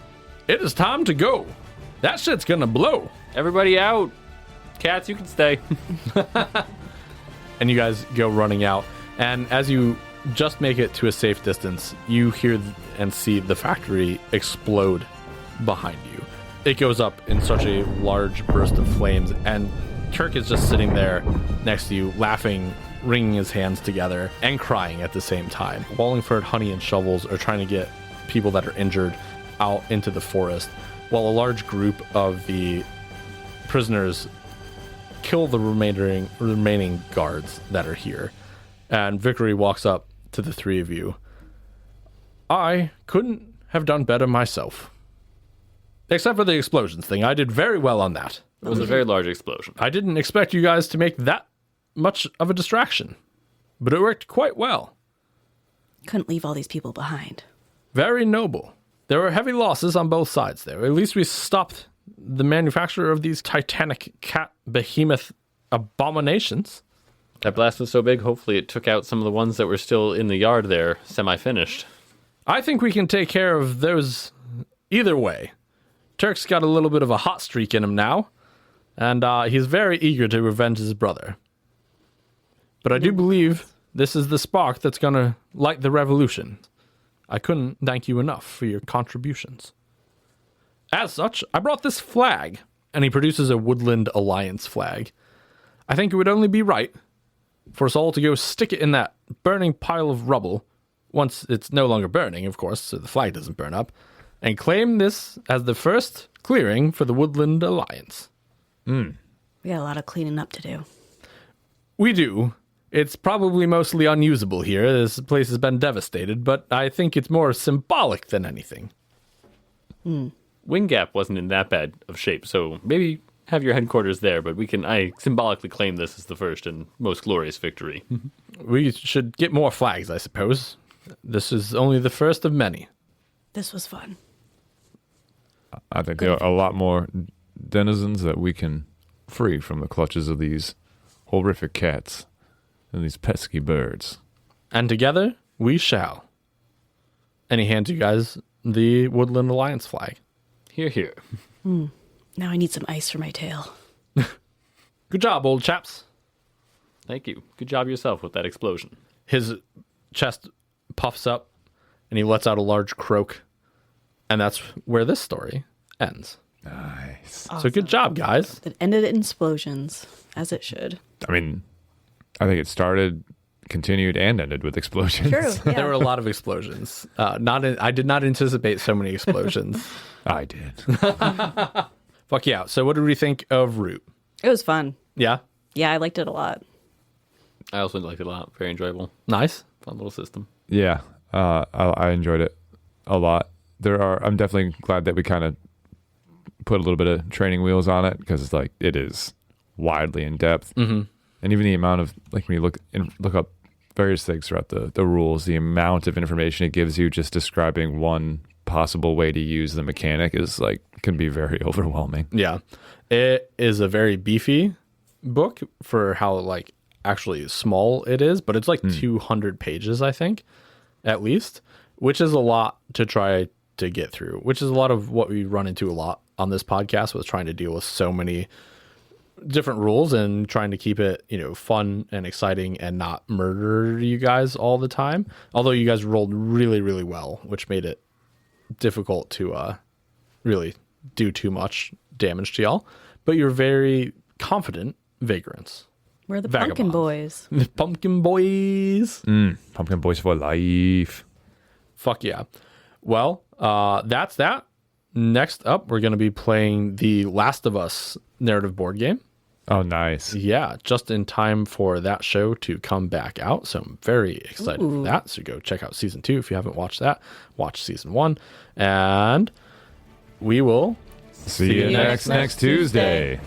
It is time to go. That shit's gonna blow. Everybody out! Cats, you can stay. And you guys go running out. And as you just make it to a safe distance, you hear and see the factory explode behind you. It goes up in such a large burst of flames, and Kirk is just sitting there next to you, laughing, wringing his hands together, and crying at the same time. Wallingford, Honey, and Shovels are trying to get people that are injured out into the forest, while a large group of the prisoners kill the remaining guards that are here. And Vickery walks up to the 3 of you. I couldn't have done better myself. Except for the explosions thing. I did very well on that. It was a very large explosion. I didn't expect you guys to make that much of a distraction. But it worked quite well. Couldn't leave all these people behind. Very noble. There were heavy losses on both sides there. At least we stopped the manufacture of these titanic cat behemoth abominations. That blast was so big, hopefully it took out some of the ones that were still in the yard there, semi-finished. I think we can take care of those either way. Turk's got a little bit of a hot streak in him now, and he's very eager to revenge his brother. But I do believe this is the spark that's going to light the revolution. I couldn't thank you enough for your contributions. As such, I brought this flag, and he produces a Woodland Alliance flag. I think it would only be right for us all to go stick it in that burning pile of rubble, once it's no longer burning, of course, so the flag doesn't burn up, and claim this as the first clearing for the Woodland Alliance. We got a lot of cleaning up to do. We do. It's probably mostly unusable here. This place has been devastated, but I think it's more symbolic than anything. Wind Gap wasn't in that bad of shape, so maybe have your headquarters there, but I symbolically claim this as the first and most glorious victory. We should get more flags, I suppose. This is only the first of many. This was fun. I think there are a lot more denizens that we can free from the clutches of these horrific cats and these pesky birds. And together, we shall. And he hands you guys the Woodland Alliance flag. Here, here. Now I need some ice for my tail. Good job, old chaps. Thank you. Good job yourself with that explosion. His chest puffs up, and he lets out a large croak. And that's where this story ends. Nice. So good job, guys. It ended in explosions, as it should. I mean, I think it started, continued, and ended with explosions. True. Yeah. There were a lot of explosions. I did not anticipate so many explosions. I did. Fuck yeah. So what did we think of Root? It was fun. Yeah? Yeah, I liked it a lot. I also liked it a lot. Very enjoyable. Nice. Fun little system. Yeah, I enjoyed it a lot. I'm definitely glad that we kind of put a little bit of training wheels on it, because like it is widely in depth, and even the amount of, like, when you look up various things throughout the rules, the amount of information it gives you just describing one possible way to use the mechanic is like can be very overwhelming. Yeah. It is a very beefy book for how like actually small it is, but it's like 200 pages, I think, at least, which is a lot to try to get through, which is a lot of what we run into a lot on this podcast, was trying to deal with so many different rules and trying to keep it, fun and exciting and not murder you guys all the time. Although you guys rolled really, really well, which made it difficult to really do too much damage to y'all. But you're very confident vagrants. We're the pumpkin Vagabonds. boys. The pumpkin boys. Pumpkin boys for life. Fuck yeah. Well, that's that. Next up, we're going to be playing the Last of Us narrative board game. Oh, nice. Yeah, just in time for that show to come back out. So I'm very excited for that. So go check out season 2 if you haven't watched that. Watch season 1. And we will See you next Tuesday.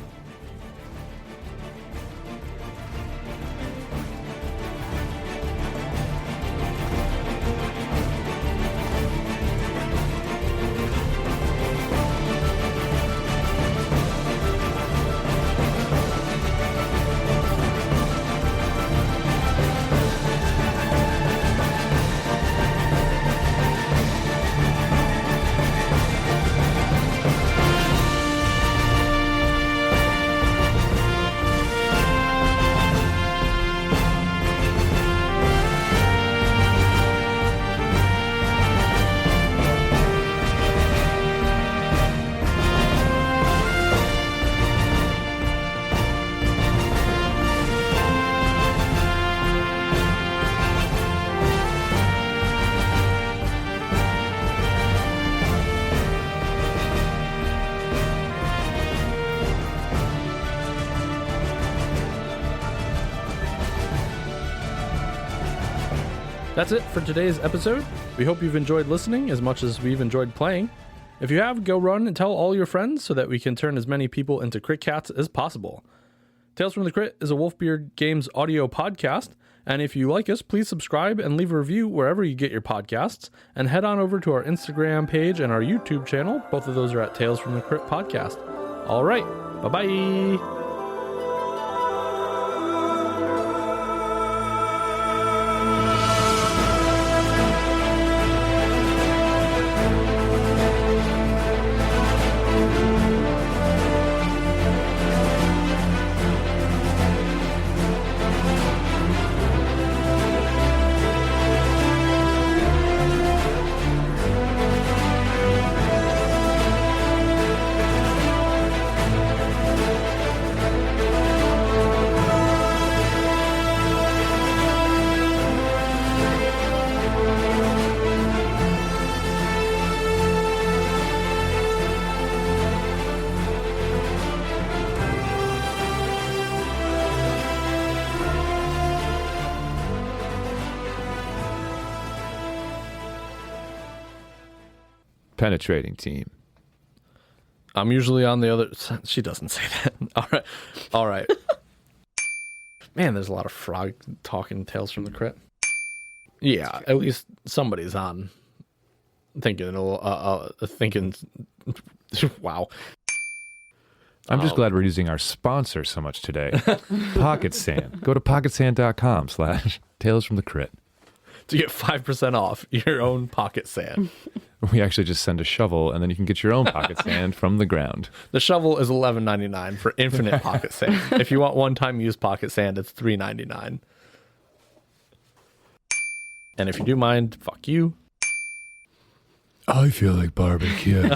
That's it for today's episode. We hope you've enjoyed listening as much as we've enjoyed playing. If you have, go run and tell all your friends so that we can turn as many people into Crit Cats as possible. Tales from the Crit is a Wolfbeard Games audio podcast, and if you like us, please subscribe and leave a review wherever you get your podcasts, and head on over to our Instagram page and our YouTube channel. Both of those are at Tales from the Crit podcast. All right, bye-bye. penetrating team. I'm usually on the other. She doesn't say that. All right. Man, there's a lot of frog talking Tales from the Crypt. Yeah, at least somebody's on. Thinking. Wow. I'm just glad we're using our sponsor so much today. Pocket Sand. Go to pocketsand.com/Tales from the Crypt. To get 5% off your own pocket sand. We actually just send a shovel, and then you can get your own pocket sand from the ground. The shovel is $11.99 for infinite pocket sand. If you want one-time use pocket sand, it's $3.99. And if you do mind, fuck you. I feel like barbecue.